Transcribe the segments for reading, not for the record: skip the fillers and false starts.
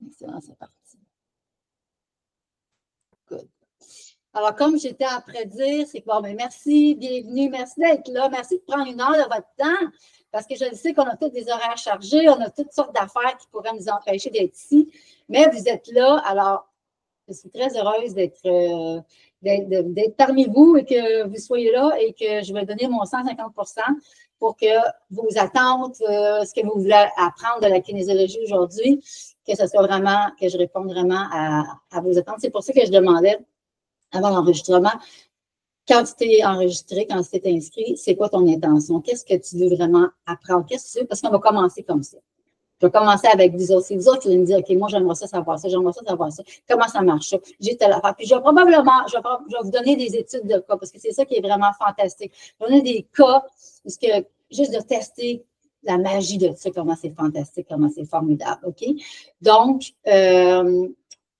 Excellent, c'est parti. Good. Alors, comme j'étais après dire, c'est que bon, mais merci, bienvenue, merci d'être là, merci de prendre une heure de votre temps, parce que je sais qu'on a tous des horaires chargés, on a toutes sortes d'affaires qui pourraient nous empêcher d'être ici, mais vous êtes là, alors je suis très heureuse d'être parmi vous et que vous soyez là et que je vais donner mon 150 pour que vos attentes, ce que vous voulez apprendre de la kinésiologie aujourd'hui, que ce soit vraiment, que je réponde vraiment à vos attentes. C'est pour ça que je demandais avant l'enregistrement, quand tu t'es enregistré, quand tu t'es inscrit, c'est quoi ton intention? Qu'est-ce que tu veux vraiment apprendre? Qu'est-ce que tu veux? Parce qu'on va commencer comme ça. Je vais commencer avec vous autres. C'est vous autres qui allez me dire, OK, moi, j'aimerais ça savoir ça, j'aimerais ça savoir ça. Comment ça marche ça? J'ai telle affaire. Puis je vais vous donner des études de cas parce que c'est ça qui est vraiment fantastique. Je vais donner des cas parce que juste de tester la magie de ça, comment c'est fantastique, comment c'est formidable. OK? Donc,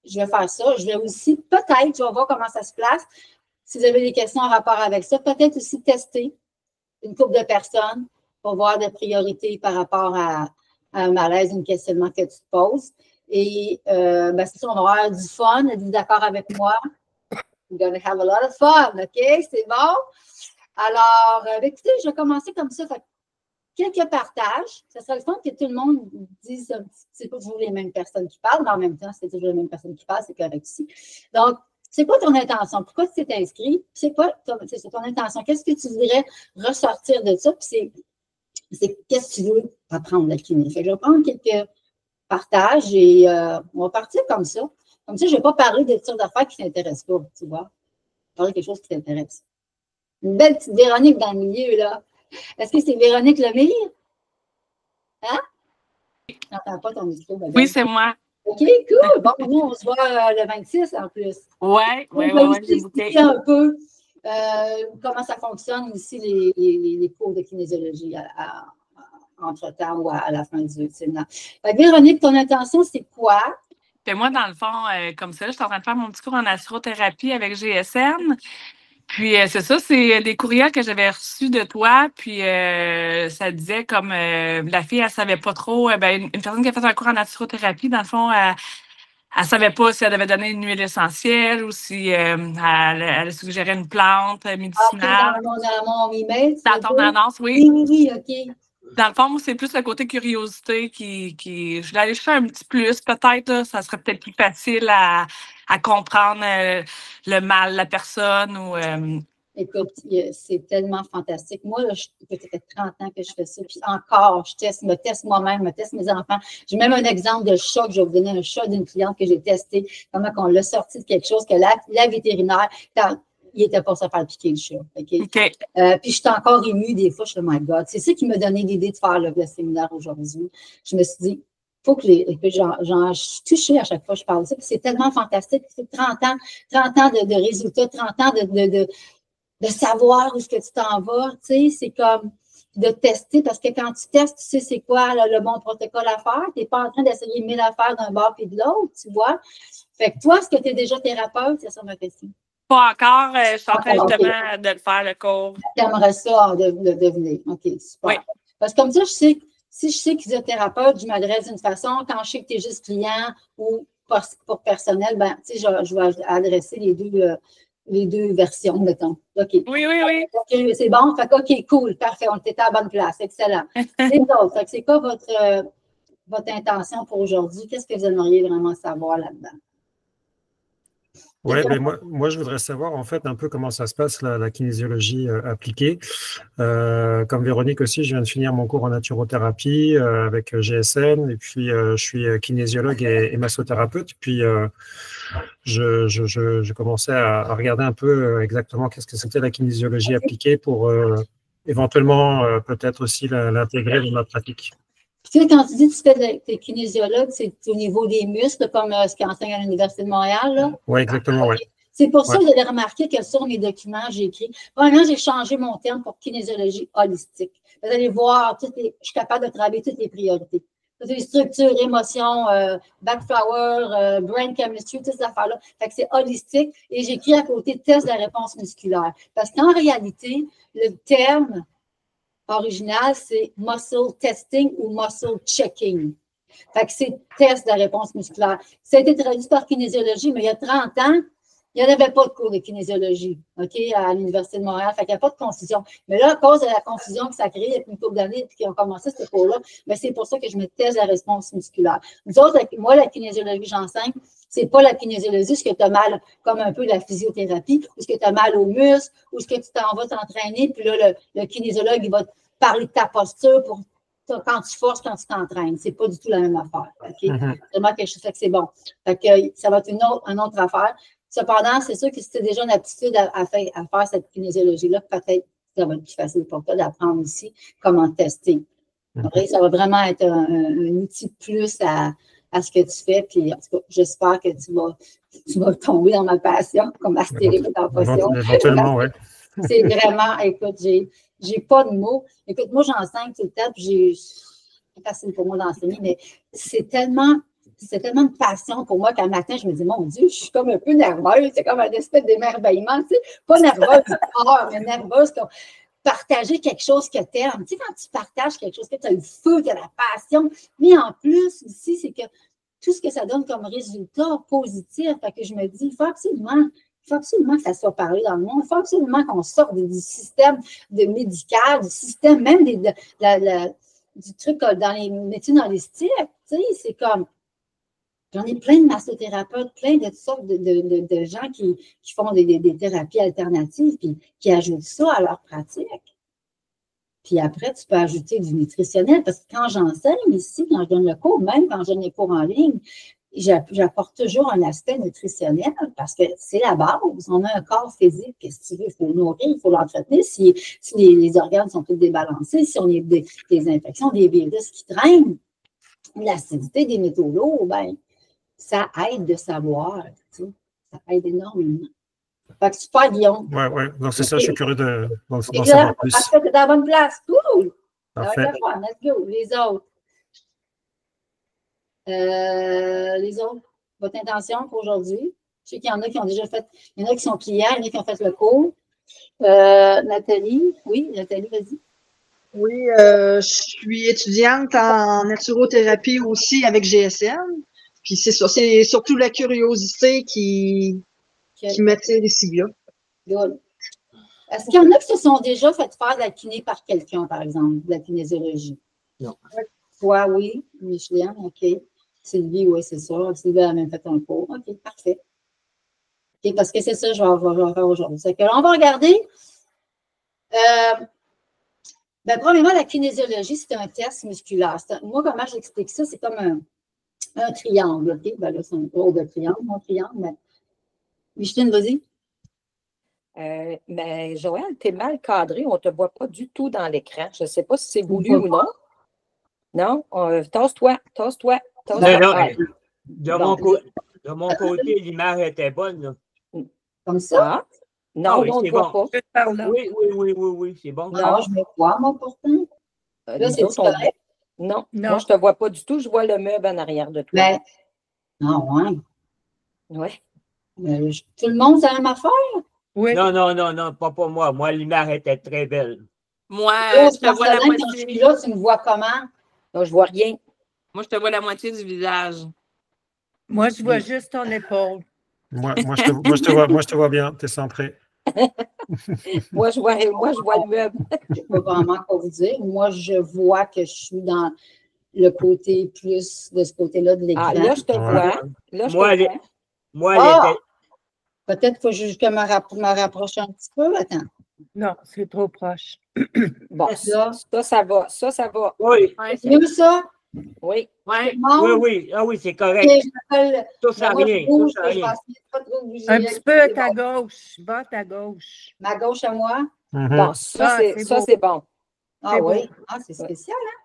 je vais faire ça. Je vais aussi, peut-être, je vais voir comment ça se place. Si vous avez des questions en rapport avec ça, peut-être aussi tester une couple de personnes pour voir des priorités par rapport à un malaise, un questionnement que tu te poses. Et c'est ça, on va avoir du fun. Êtes-vous d'accord avec moi? We're going to have a lot of fun, OK? C'est bon? Alors, écoutez, je vais commencer comme ça. Fait quelques partages. Ça serait le fun que tout le monde dise, c'est pas toujours les mêmes personnes qui parlent, mais en même temps, c'est toujours les mêmes personnes qui parlent, c'est correct aussi. Donc, c'est quoi ton intention? Pourquoi tu t'es inscrit? C'est quoi ton intention? Qu'est-ce que tu voudrais ressortir de ça? Puis c'est qu'est-ce que tu veux apprendre la kiné? Fait que je vais prendre quelques partages et on va partir comme ça. Comme ça, je ne vais pas parler de sortes d'affaires qui ne t'intéressent pas, tu vois. Je vais parler de quelque chose qui t'intéresse. Une belle petite Véronique dans le milieu, là. Est-ce que c'est Véronique Lemire? Hein? Je n'entends pas ton micro, madame. Oui, c'est moi. OK, cool. Bon, nous, on se voit le 26 en plus. Oui, j'ai bouqué. Un peu comment ça fonctionne aussi les cours de kinésiologie entre-temps ou à la fin du séminaire. Véronique, ton intention, c'est quoi? Puis moi, dans le fond, comme ça, je suis en train de faire mon petit cours en naturothérapie avec GSN. Puis c'est ça, c'est des courriels que j'avais reçus de toi. Puis ça disait comme la fille, elle savait pas trop. Une personne qui a fait un cours en naturothérapie, dans le fond, elle savait pas si elle devait donner une huile essentielle ou si elle suggérait une plante médicinale. Dans mon email. Dans ton annonce, oui. Oui, OK. Dans le fond, moi, c'est plus le côté curiosité qui je voulais aller chercher un petit plus. Peut-être, là, ça serait peut-être plus facile à comprendre le mal de la personne ou. Écoute, c'est tellement fantastique. Moi, là, ça fait 30 ans que je fais ça. Puis encore, je me teste moi-même, je me teste mes enfants. J'ai même un exemple de chat que je vais vous donner, un chat d'une cliente que j'ai testé, comment on l'a sorti de quelque chose que la vétérinaire, il n'était pas ça faire piquer le chat. OK? Puis je suis encore émue des fois, je suis oh my God. C'est ça qui m'a donné l'idée de faire le séminaire aujourd'hui. Je me suis dit, faut que j'en suis touchée à chaque fois que je parle de ça. Puis c'est tellement fantastique. C'est 30 ans de résultats, 30 ans de savoir où est-ce que tu t'en vas, tu sais, c'est comme de tester, parce que quand tu testes, tu sais c'est quoi le bon protocole à faire, tu n'es pas en train d'essayer 1000 affaires d'un bord et de l'autre, tu vois. Fait que toi, est-ce que tu es déjà thérapeute? C'est ça ma question. Pas encore, je suis en train justement de le faire, le cours. Tu aimerais ça de devenir. OK, super. Oui. Parce que comme ça, si je sais que tu es thérapeute, je m'adresse d'une façon, quand je sais que tu es juste client ou pour personnel, ben, tu sais, je vais adresser les deux versions, mettons. OK. Oui. Okay, c'est bon. Fait que, OK, cool, parfait. On était à la bonne place. Excellent. C'est quoi votre intention pour aujourd'hui? Qu'est-ce que vous aimeriez vraiment savoir là-dedans? Oui, mais moi, je voudrais savoir en fait un peu comment ça se passe, la kinésiologie appliquée. Comme Véronique aussi, je viens de finir mon cours en naturothérapie avec GSN, et puis je suis kinésiologue et massothérapeute. Puis je commençais à regarder un peu exactement qu'est-ce que c'était la kinésiologie appliquée pour éventuellement peut-être aussi l'intégrer dans ma pratique. Tu sais, quand tu dis que tu fais tes kinésiologues, c'est au niveau des muscles, comme ce qu'ils enseignent à l'Université de Montréal, là? Oui, exactement, oui. C'est pour ça que vous allez remarquer que sur mes documents, j'ai écrit. Premièrement, j'ai changé mon terme pour kinésiologie holistique. Vous allez voir, je suis capable de travailler toutes les priorités. Toutes les structures, émotions, backflower, brain chemistry, toutes ces affaires-là. Fait que c'est holistique. Et j'écris à côté test de la réponse musculaire. Parce qu'en réalité, le terme original, c'est muscle testing ou muscle checking. Fait que c'est test de la réponse musculaire. Ça a été traduit par kinésiologie, mais il y a 30 ans, il n'y avait pas de cours de kinésiologie, OK, à l'Université de Montréal. Fait qu'il n'y a pas de confusion. Mais là, à cause de la confusion que ça a créé il y a une couple d'années depuis qu'ils ont commencé ce cours-là, ben c'est pour ça que je me teste la réponse musculaire. Nous autres, moi, la kinésiologie que j'enseigne, c'est pas la kinésiologie, ce que tu as mal, comme un peu la physiothérapie, ou ce que tu as mal aux muscles, ou ce que tu t'en vas t'entraîner, puis là, le kinésiologue, il va te parler de ta posture pour quand tu forces, quand tu t'entraînes. C'est pas du tout la même affaire. OK? C'est vraiment quelque chose, fait que c'est bon. Fait que ça va être une autre affaire. Cependant, c'est sûr que si tu as déjà une aptitude à faire cette kinésiologie-là, peut-être que ça va être plus facile pour toi d'apprendre aussi comment tester. Okay? Ça va vraiment être un outil de plus à ce que tu fais. Puis, en tout cas, j'espère que tu vas tomber dans ma passion, comme Astérix dans Potion. Éventuellement, oui. C'est vraiment, écoute, j'ai pas de mots. Écoute, moi, j'enseigne tout le temps, puis c'est facile pour moi d'enseigner, mais c'est tellement de passion pour moi qu'un matin, je me dis, mon Dieu, je suis comme un peu nerveuse. C'est comme un espèce d'émerveillement, tu sais. Pas nerveuse, mais nerveuse comme partager quelque chose que tu aimes. Tu sais, quand tu partages quelque chose que tu as le feu, tu as la passion. Mais en plus, aussi, c'est que tout ce que ça donne comme résultat positif, fait que je me dis, il faut absolument que ça soit parlé dans le monde. Il faut absolument qu'on sorte du système médical, du système même du truc dans les médecines holistiques. Tu sais, c'est comme, j'en ai plein de massothérapeutes, plein de toutes sortes de gens qui font des thérapies alternatives puis qui ajoutent ça à leur pratique. Puis après, tu peux ajouter du nutritionnel parce que quand j'enseigne ici, quand je donne le cours, même quand je donne les cours en ligne, j'apporte toujours un aspect nutritionnel parce que c'est la base. On a un corps physique, qu'est-ce que tu veux? Il faut le nourrir, il faut l'entretenir. Si les organes sont tous débalancés, si on a des infections, des virus qui traînent, l'acidité des métaux lourds, ben, ça aide de savoir. Tu sais, ça aide énormément. Fait que super, Guillaume. Oui. Donc, c'est ça, je suis curieux d'en Exact. savoir plus. Parce que tu es dans la bonne place. Cool. Parfait. Let's go. Les autres. Votre intention pour aujourd'hui? Je sais qu'il y en a qui ont déjà fait, il y en a qui sont clients, il y en a qui ont fait le cours. Nathalie, oui, Nathalie, vas-y. Oui, je suis étudiante en naturothérapie aussi avec GSM. Puis c'est ça, c'est surtout la curiosité qui m'attire ici, là. Good. Est-ce qu'il y en a qui se sont déjà fait faire de la kiné par quelqu'un, par exemple, de la kinésiologie? Non. Toi, oui. Micheline, OK. Sylvie, oui, c'est ça. Sylvie a même fait un cours. OK, parfait. OK, parce que c'est ça que je vais faire aujourd'hui. C'est que là, on va regarder. Premièrement, la kinésiologie, c'est un test musculaire. Moi, comment j'explique ça? C'est comme un triangle. OK? Ben là, c'est un gros de triangle, mon triangle. Mais... Micheline, vas-y. Joëlle, tu es mal cadré. On ne te voit pas du tout dans l'écran. Je ne sais pas si c'est voulu ou non. Non? Tasse-toi. De mon côté, l'image était bonne. Là. Comme ça? Ah. Non, on ne voit pas. Oui, c'est bon. Non, je me vois, moi, pourtant. Là, c'est correct. Non, moi, je ne te vois pas du tout. Je vois le meuble en arrière de toi. Ben, non, ouais. Oui. Tout le monde, c'est la même affaire? Oui. Non, pas pour moi. Moi, l'image était très belle. Moi, je te vois la moitié. Quand je suis là, tu me vois comment? Non, je vois rien. Moi, je te vois la moitié du visage. Moi, je vois juste ton épaule. Moi, je te vois bien. Tu es centré. moi, je vois le meuble. Je ne peux pas vraiment quoi vous dire. Moi, je vois que je suis dans le côté plus de ce côté-là de l'écran. Ah, là, je te vois. Là, je te vois. Moi, peut-être qu'il faut juste que me rapprocher un petit peu. Attends. Non, c'est trop proche. Bon, ça va. Ça va. Oui. C'est mieux ça? Oui. Oui. Ah oui, c'est correct. Touche à rien. Un petit peu à ta gauche. Va à ta gauche. Ma gauche à moi? Bon, ça, c'est bon. Ah oui? Ah, c'est spécial, hein?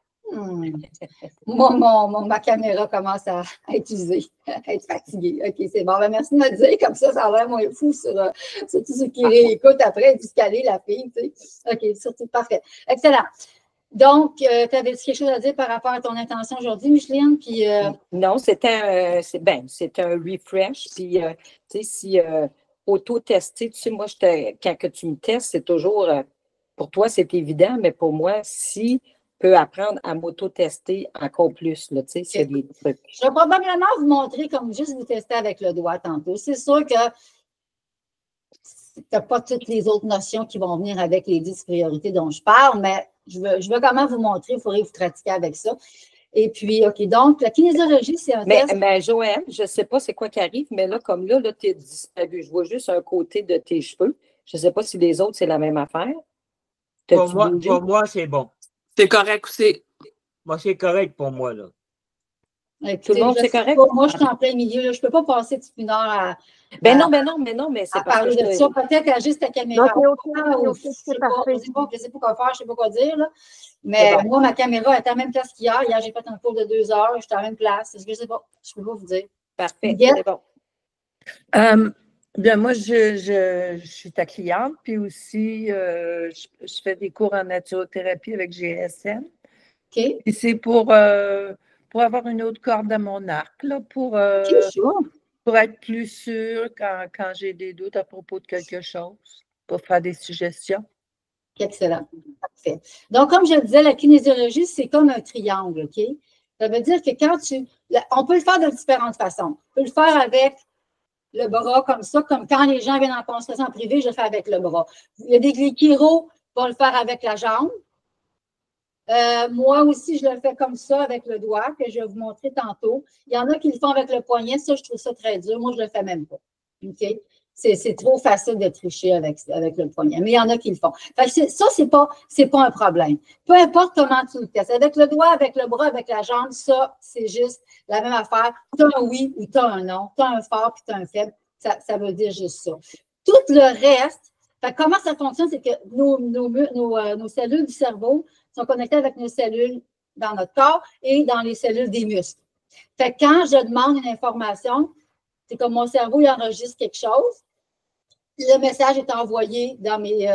Ma caméra commence à être usée, à être fatiguée. OK, c'est bon. Ben, merci de me le dire. Comme ça a l'air moins fou sur tous ceux qui réécoutent après et scaler la fille. Tu sais. OK, surtout parfait. Excellent. Donc, tu avais quelque chose à dire par rapport à ton intention aujourd'hui, Micheline? Puis, non, c'est un refresh. Puis, tu sais, si auto-tester, tu sais, moi, quand que tu me testes, c'est toujours, pour toi, c'est évident, mais pour moi, si peux apprendre à m'auto-tester encore plus, là, tu sais, s'il y a des trucs. Je vais probablement vous montrer comme juste vous tester avec le doigt tantôt. C'est sûr que tu n'as pas toutes les autres notions qui vont venir avec les 10 priorités dont je parle, mais je veux quand même vous montrer, il faudrait vous pratiquer avec ça. Et puis, OK, donc la kinésiologie, c'est un test. Mais Joël, je ne sais pas c'est quoi qui arrive, mais là, comme là tu es disparu. Je vois juste un côté de tes cheveux. Je ne sais pas si les autres, c'est la même affaire. Pour moi, c'est bon. C'est correct aussi. Moi, c'est correct pour moi, là. Écoutez, Tout le monde, c'est correct? Moi, je suis en plein milieu. Là. Je ne peux pas passer toute une heure à. Non, mais c'est parler de ça. Peut-être à juste ta caméra. Non, je ne sais pas quoi faire, je ne sais pas quoi dire. Là. Mais bon. Moi, ma caméra est à la même place qu'hier. Hier, j'ai fait un cours de 2 heures. J'étais à la même place. Je ne sais pas. Je ne peux pas vous dire. Parfait. C'est bon. Bien, moi, je suis ta cliente, puis aussi, je fais des cours en naturothérapie avec GSM. OK. Et c'est pour avoir une autre corde à mon arc, là, pour être plus sûre quand j'ai des doutes à propos de quelque chose, pour faire des suggestions. Excellent. Parfait. Donc, comme je le disais, la kinésiologie, c'est comme un triangle, OK? Ça veut dire que on peut le faire de différentes façons. On peut le faire avec le bras comme ça, comme quand les gens viennent en consultation en privé, je le fais avec le bras. Il y a des chiro qui vont le faire avec la jambe. Moi aussi, je le fais comme ça avec le doigt, que je vais vous montrer tantôt. Il y en a qui le font avec le poignet. Ça, je trouve ça très dur. Moi, je ne le fais même pas. OK? C'est trop facile de tricher avec le poignet. Mais il y en a qui le font. Fait que ça, c'est pas un problème. Peu importe comment tu le testes. Avec le doigt, avec le bras, avec la jambe, ça, c'est juste la même affaire. Tu as un oui ou tu as un non. Tu as un fort puis tu as un faible. Ça veut dire juste ça. Tout le reste, fait que comment ça fonctionne, c'est que nos cellules du cerveau sont connectées avec nos cellules dans notre corps et dans les cellules des muscles. Fait que quand je demande une information, c'est comme mon cerveau, il enregistre quelque chose. Le message est envoyé dans mes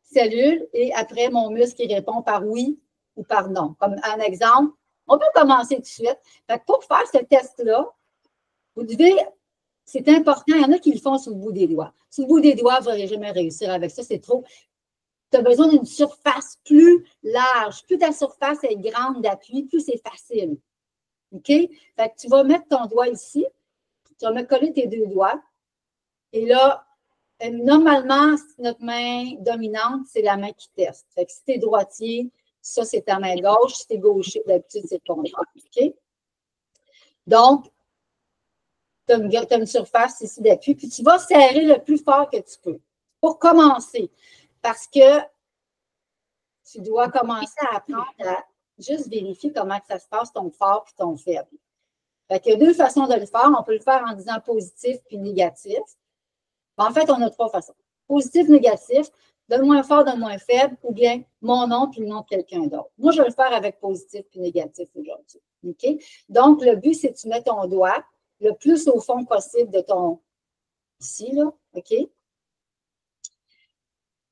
cellules et après, mon muscle, il répond par oui ou par non. Comme un exemple, on peut commencer tout de suite. Fait que pour faire ce test-là, vous devez, c'est important, il y en a qui le font sur le bout des doigts. Sur le bout des doigts, vous n'allez jamais réussir avec ça, c'est trop. Tu as besoin d'une surface plus large. Plus ta surface est grande d'appui, plus c'est facile. OK? Fait que tu vas mettre ton doigt ici, tu vas me coller tes 2 doigts et là, normalement, notre main dominante, c'est la main qui teste. Fait que si tu es droitier, ça, c'est ta main gauche. Si tu es gaucher, d'habitude, c'est ton droit. OK? Donc, tu as une surface ici d'appui, puis tu vas serrer le plus fort que tu peux. Pour commencer, parce que tu dois commencer à apprendre à juste vérifier comment ça se passe, ton fort et ton faible. Fait qu'il y a 2 façons de le faire. On peut le faire en disant positif puis négatif. En fait, on a 3 façons. Positif, négatif, donne-moi un fort, donne-moi un faible, ou bien mon nom puis le nom de quelqu'un d'autre. Moi, je vais le faire avec positif puis négatif aujourd'hui. OK? Donc, le but, c'est que tu mets ton doigt le plus au fond possible de ton... Ici, là. OK?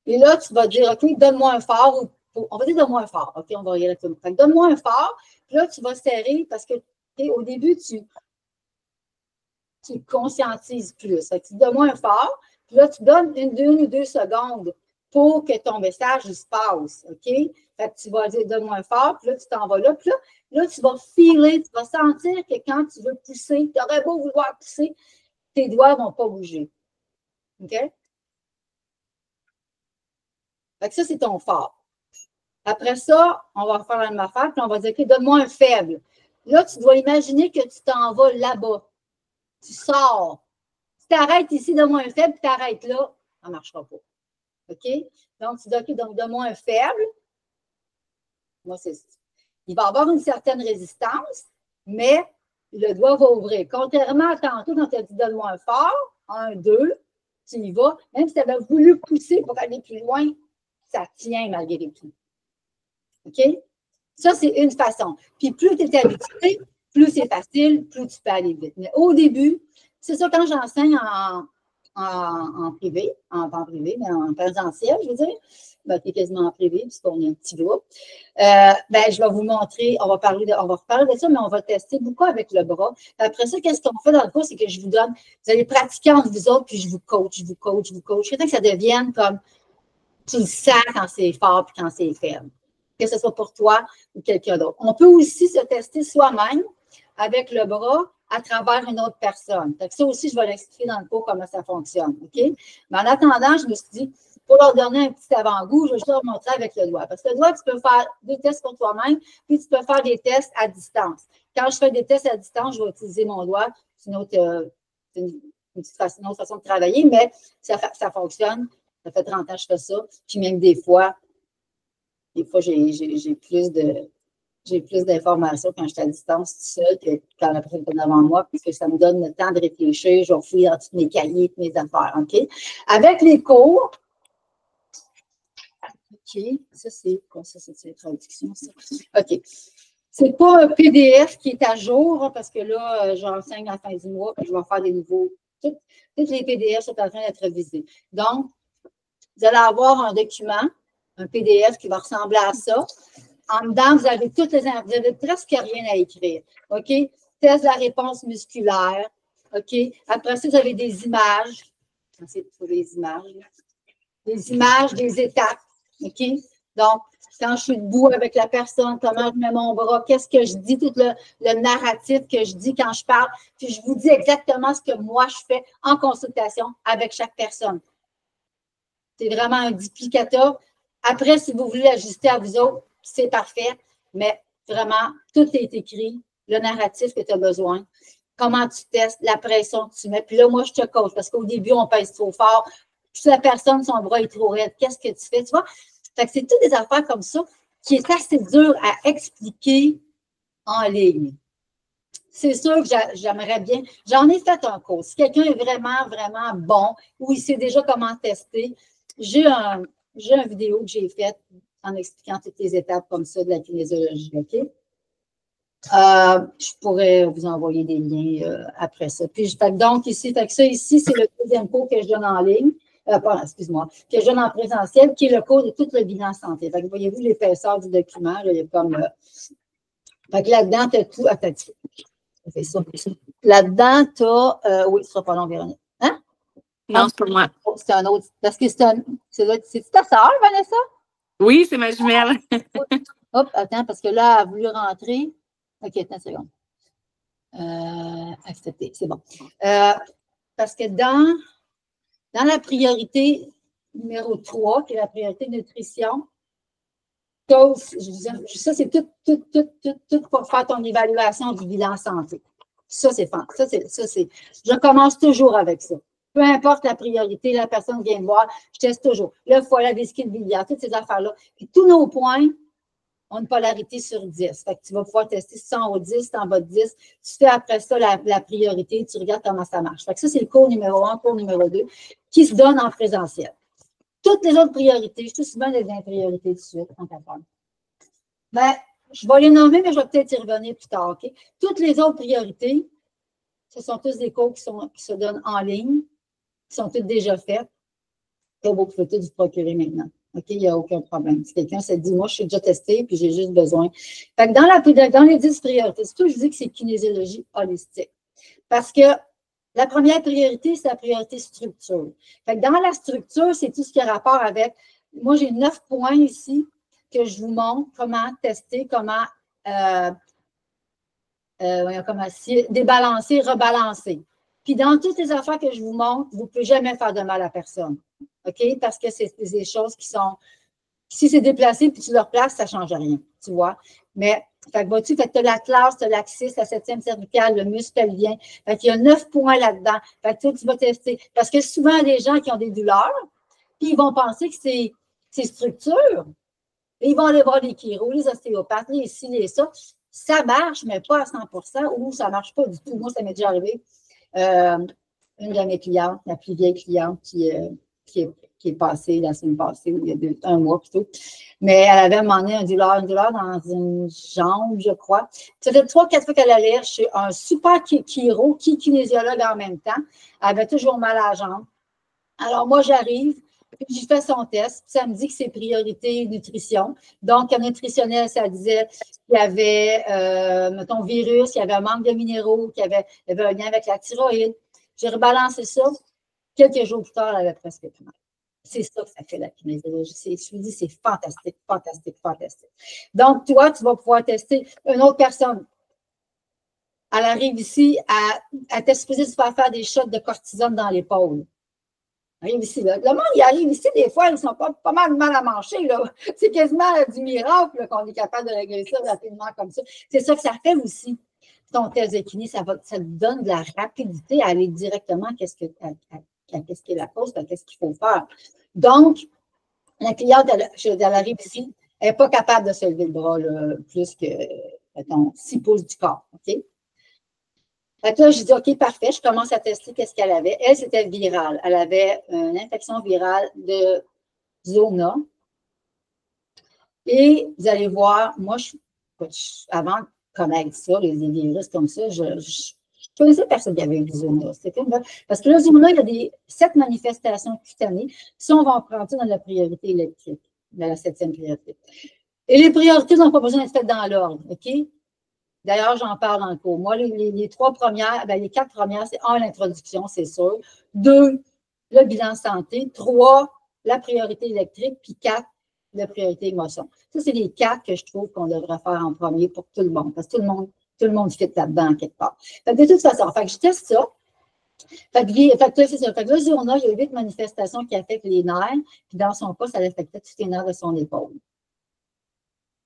Et là, tu vas dire, OK, donne-moi un fort. On va dire donne-moi un fort. OK, on va y aller comme ça. Donne-moi un fort. Puis là, tu vas serrer parce que au début, tu conscientises plus. Tu donnes-moi un fort, puis là, tu donnes une ou 2 secondes pour que ton message se passe. OK? Fait que tu vas dire donne-moi un fort, puis là, tu t'en vas là. Puis là, tu vas filer, tu vas sentir que quand tu veux pousser, tu aurais beau vouloir pousser, tes doigts ne vont pas bouger. OK? Fait que ça, c'est ton fort. Après ça, on va faire la même affaire, puis on va dire, OK, donne-moi un faible. Là, tu dois imaginer que tu t'en vas là-bas. Tu sors. Si tu arrêtes ici, donne-moi un faible, puis tu arrêtes là, ça ne marchera pas. OK? Donc, tu dis, OK, donc donne-moi un faible. Moi, c'est ça. Il va avoir une certaine résistance, mais le doigt va ouvrir. Contrairement à tantôt, quand tu as dit donne-moi un fort, 1, 2, tu y vas. Même si tu avais voulu pousser pour aller plus loin, ça tient malgré tout. OK? Ça, c'est une façon. Puis plus tu es habitué, plus c'est facile, plus tu peux aller vite. Mais au début, c'est ça quand j'enseigne en privé, pas en privé, mais en présentiel, je veux dire. Ben, tu es quasiment en privé, puisqu'on est un petit groupe. Je vais vous montrer, on va reparler de ça, mais on va tester beaucoup avec le bras. Après ça, qu'est-ce qu'on fait dans le cours, c'est que je vous donne, vous allez pratiquer entre vous autres, puis je vous coach. Je voudrais que ça devienne comme tu le sens quand c'est fort et quand c'est faible. que ce soit pour toi ou quelqu'un d'autre. On peut aussi se tester soi-même avec le bras à travers une autre personne. Donc, ça aussi, je vais l'expliquer dans le cours comment ça fonctionne. OK? Mais en attendant, je me suis dit, pour leur donner un petit avant-goût, je vais juste leur montrer avec le doigt. Parce que le doigt, tu peux faire des tests pour toi-même, puis tu peux faire des tests à distance. Quand je fais des tests à distance, je vais utiliser mon doigt. C'est une autre façon de travailler, mais ça fonctionne. Ça fait 30 ans que je fais ça. Puis même des fois, j'ai plus d'informations quand je suis à distance tout seul que quand la personne est devant moi, puisque ça me donne le temps de réfléchir. Je vais fouiller dans tous mes cahiers, toutes mes affaires. OK? Avec les cours, OK, ça, c'est quoi? Ça, c'est la traduction, ça. OK. C'est pas un PDF qui est à jour, hein, parce que là, j'enseigne à la fin du mois, puis je vais faire des nouveaux. Toutes les PDF sont en train d'être révisés. Donc, vous allez avoir un document, un PDF qui va ressembler à ça. En dedans, vous avez presque rien à écrire. OK? Test de la réponse musculaire. OK? Après ça, vous avez des images. Essayez de trouver les images. Des images, des étapes. OK? Donc, quand je suis debout avec la personne, comment je mets mon bras, qu'est-ce que je dis, tout le narratif que je dis quand je parle. Puis je vous dis exactement ce que moi je fais en consultation avec chaque personne. C'est vraiment un duplicateur. Après, si vous voulez ajuster à vous autres, c'est parfait, mais vraiment, tout est écrit, le narratif que tu as besoin, comment tu testes, la pression que tu mets. Puis là, moi, je te coach parce qu'au début, on pèse trop fort. Puis la personne, son bras est trop raide. Qu'est-ce que tu fais? Tu vois? Fait que c'est toutes des affaires comme ça qui est assez dur à expliquer en ligne. C'est sûr que j'aimerais bien. J'en ai fait un cours. Si quelqu'un est vraiment, vraiment bon ou il sait déjà comment tester, j'ai une vidéo que j'ai faite en expliquant toutes les étapes comme ça de la kinésiologie. OK? Je pourrais vous envoyer des liens après ça. Puis, donc, ici, c'est le deuxième cours que je donne en ligne. Excuse-moi, que je donne en présentiel, qui est le cours de tout le bilan santé. Fait que voyez-vous l'épaisseur du document, là, il y a comme. Fait que là-dedans, tu as tout. Attends, fais ça. Là-dedans, tu as. Oui, ce sera pas long, Véronique. Hein? Non, c'est pour moi. C'est un autre. Parce que c'est ta sœur, Vanessa? Oui, c'est ma jumelle. Hop, attends, parce que là, elle a voulu rentrer. OK, attends une seconde. Accepter, c'est bon. Parce que dans la priorité numéro 3, qui est la priorité de nutrition, ça, c'est tout pour faire ton évaluation du bilan santé. Ça, c'est fun. Je commence toujours avec ça. Peu importe la priorité, la personne vient me voir, je teste toujours. Le foie, la vessie biliaire, toutes ces affaires-là. Puis tous nos points ont une polarité sur 10. Fait que tu vas pouvoir tester si c'est en haut de 10, si c'est en bas de 10. Tu fais après ça la priorité, tu regardes comment ça marche. Fait que ça, c'est le cours numéro 1, cours numéro 2, qui se donne en présentiel. Toutes les autres priorités, je suis souvent des priorités tout de suite, en capable. Ben, je vais les nommer, mais je vais peut-être y revenir plus tard, OK? Toutes les autres priorités, ce sont tous des cours qui se donnent en ligne, qui sont toutes déjà faites. Et vous pouvez tous vous procurer maintenant. OK, il n'y a aucun problème. Si quelqu'un s'est dit, moi, je suis déjà testé, puis j'ai juste besoin. Fait que dans les 10 priorités, c'est tout, je dis que c'est kinésiologie holistique. Parce que la première priorité, c'est la priorité structure. Fait que dans la structure, c'est tout ce qui a rapport avec. Moi, j'ai 9 points ici que je vous montre comment tester, comment débalancer, rebalancer. Puis dans toutes les affaires que je vous montre, vous ne pouvez jamais faire de mal à personne. OK? Parce que c'est des choses qui sont. Si c'est déplacé puis tu le replaces, ça ne change rien. Tu vois? Mais, fait que tu as la classe, tu as l'axis, la 7e cervicale, le muscle pelvien. Fait qu'il y a 9 points là-dedans. Fait que toi, tu vas tester. Parce que souvent, les gens qui ont des douleurs, puis ils vont penser que c'est structure. Et ils vont aller voir les chiro, les ostéopathes, les ci, les ça. Ça marche, mais pas à 100%, ou ça ne marche pas du tout. Moi, ça m'est déjà arrivé. Une de mes clientes, la plus vieille cliente qui est passée la semaine passée, ou il y a un mois plutôt. Mais elle avait à un moment donné une douleur dans une jambe, je crois. Ça fait 3-4 fois qu'elle allait chez un super chiro, kinésiologue en même temps. Elle avait toujours mal à la jambe. Alors, moi, j'arrive, puis j'ai fait son test, puis ça me dit que c'est priorité nutrition. Donc, un nutritionnel, ça disait qu'il y avait, mettons, virus, qu'il y avait un manque de minéraux, qu'il y avait un lien avec la thyroïde. J'ai rebalancé ça. Quelques jours plus tard, elle avait presque plus mal. C'est ça que ça fait la kinésiologie. Je vous dis, c'est fantastique, fantastique, fantastique. Donc, toi, tu vas pouvoir tester une autre personne. Elle arrive ici, elle est supposée se faire des shots de cortisone dans l'épaule. Arrive ici, là. Le monde, il arrive ici, des fois, ils sont pas mal à manger, là. C'est quasiment du miracle qu'on est capable de régler ça rapidement comme ça. C'est ça que ça fait aussi. Ton test de kiné, ça te donne de la rapidité à aller directement à qu'est-ce qui est la cause, à qu'est-ce qu'il faut faire. Donc, la cliente, elle arrive ici, elle n'est pas capable de se lever le bras là, plus que, mettons, 6 pouces du corps, OK? Fait que là, je dis, OK, parfait, je commence à tester qu'est-ce qu'elle avait. Elle, c'était virale. Elle avait une infection virale de zona. Et vous allez voir, moi, avant de connaître ça, les virus comme ça, je connaissais personne qui avait eu du zona. Parce que le zona, il y a 7 manifestations cutanées. Ça, on va en prendre ça dans la priorité électrique, dans la 7e priorité. Et les priorités n'ont pas besoin d'être faites dans l'ordre, OK? D'ailleurs, j'en parle dans le cours. Moi, les 3 premières, les 4 premières, c'est 1, l'introduction, c'est sûr. 2, le bilan santé. 3, la priorité électrique. Puis 4, la priorité émotion. Ça, c'est les 4 que je trouve qu'on devrait faire en premier pour tout le monde. Parce que tout le monde fit là-dedans, quelque part. Fait que de toute façon, je teste ça. Fait que c'est ça. Fait que là, Zona, il y a 8 manifestations qui affectent les nerfs. Puis dans son cas, ça affectait tous les nerfs de son épaule.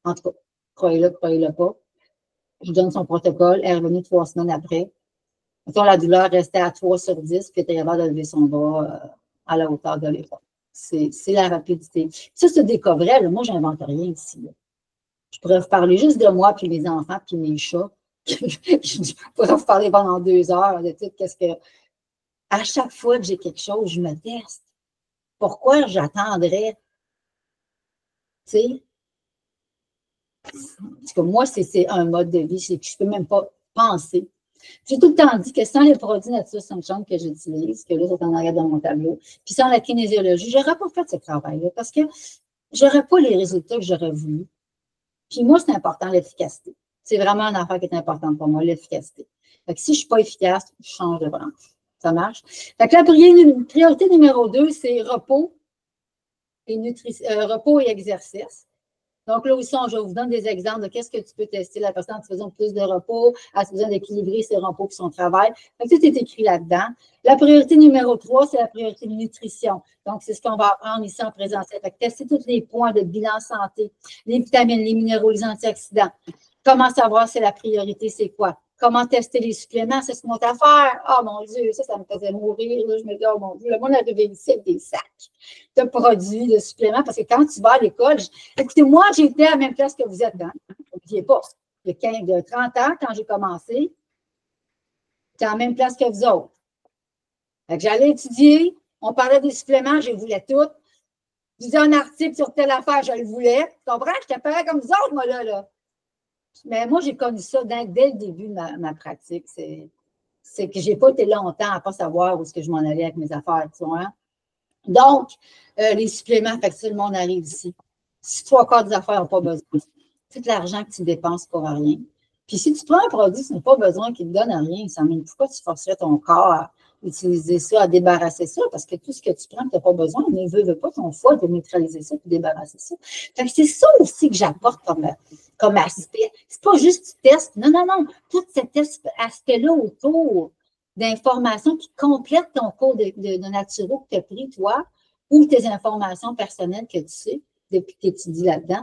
En tout cas, croyez-le pas. Je donne son protocole. Elle est revenue 3 semaines après. Mettons, la douleur restait à 3 sur 10, puis elle était capable de lever son bras à la hauteur de l'épaule. C'est la rapidité. Ça, c'est des cas vrais. Là. Moi, je n'invente rien ici. Là. Je pourrais vous parler juste de moi, puis mes enfants, puis mes chats. Je pourrais vous parler pendant 2 heures de tout. Qu'est-ce que. À chaque fois que j'ai quelque chose, je me teste. Pourquoi j'attendrais? Tu sais? Parce que moi, c'est un mode de vie, c'est que je ne peux même pas penser. J'ai tout le temps dit que sans les produits Nature Sunshine que j'utilise, que là, c'est en arrière dans mon tableau, puis sans la kinésiologie, je n'aurais pas fait ce travail-là parce que je n'aurais pas les résultats que j'aurais voulu. Puis moi, c'est important, l'efficacité. C'est vraiment une affaire qui est importante pour moi, l'efficacité. Fait que si je ne suis pas efficace, je change de branche. Ça marche? Fait que la priorité numéro 2, c'est repos et exercice. Donc là aussi, je vous donne des exemples de qu'est-ce que tu peux tester. La personne en faisant plus de repos, elle a besoin d'équilibrer ses repos et son travail. Donc, tout est écrit là-dedans. La priorité numéro 3, c'est la priorité de nutrition. Donc, c'est ce qu'on va apprendre ici en présentiel. Fait que tester tous les points de bilan santé, les vitamines, les minéraux, les antioxydants. Comment savoir si la priorité, c'est quoi? Comment tester les suppléments? C'est ce qu'on va faire. Oh mon Dieu, ça me faisait mourir. Là. Je me dis, oh mon Dieu, le monde a arrivé ici avec des sacs de produits, de suppléments. Parce que quand tu vas à l'école, écoutez, moi, j'étais à la même place que vous êtes. Hein? N'oubliez pas, de 30 ans, quand j'ai commencé, j'étais à la même place que vous autres. Fait que j'allais étudier, on parlait des suppléments, je les voulais toutes. Je disais un article sur telle affaire, je le voulais. Tu comprends? J'étais pareil comme vous autres, moi, là. Mais moi, j'ai connu ça dès le début de ma pratique. C'est que je n'ai pas été longtemps à ne pas savoir où est-ce que je m'en allais avec mes affaires. Tu vois? Donc, les suppléments, fait que tout le monde arrive ici. Si 3/4 des affaires n'ont pas besoin, tout l'argent que tu dépenses pour rien. Puis si tu prends un produit, tu n'as pas besoin qu'il te donne rien. Ça mène pourquoi tu forcerais ton corps à utiliser ça, à débarrasser ça, parce que tout ce que tu prends, tu n'as pas besoin, ne veut pas ton foie de neutraliser ça et débarrasser ça. Fait que c'est ça aussi que j'apporte comme aspect. C'est pas juste tu testes. Non. Tout cet aspect-là autour d'informations qui complètent ton cours de naturo que tu as pris, toi, ou tes informations personnelles que tu sais depuis que tu étudies là-dedans,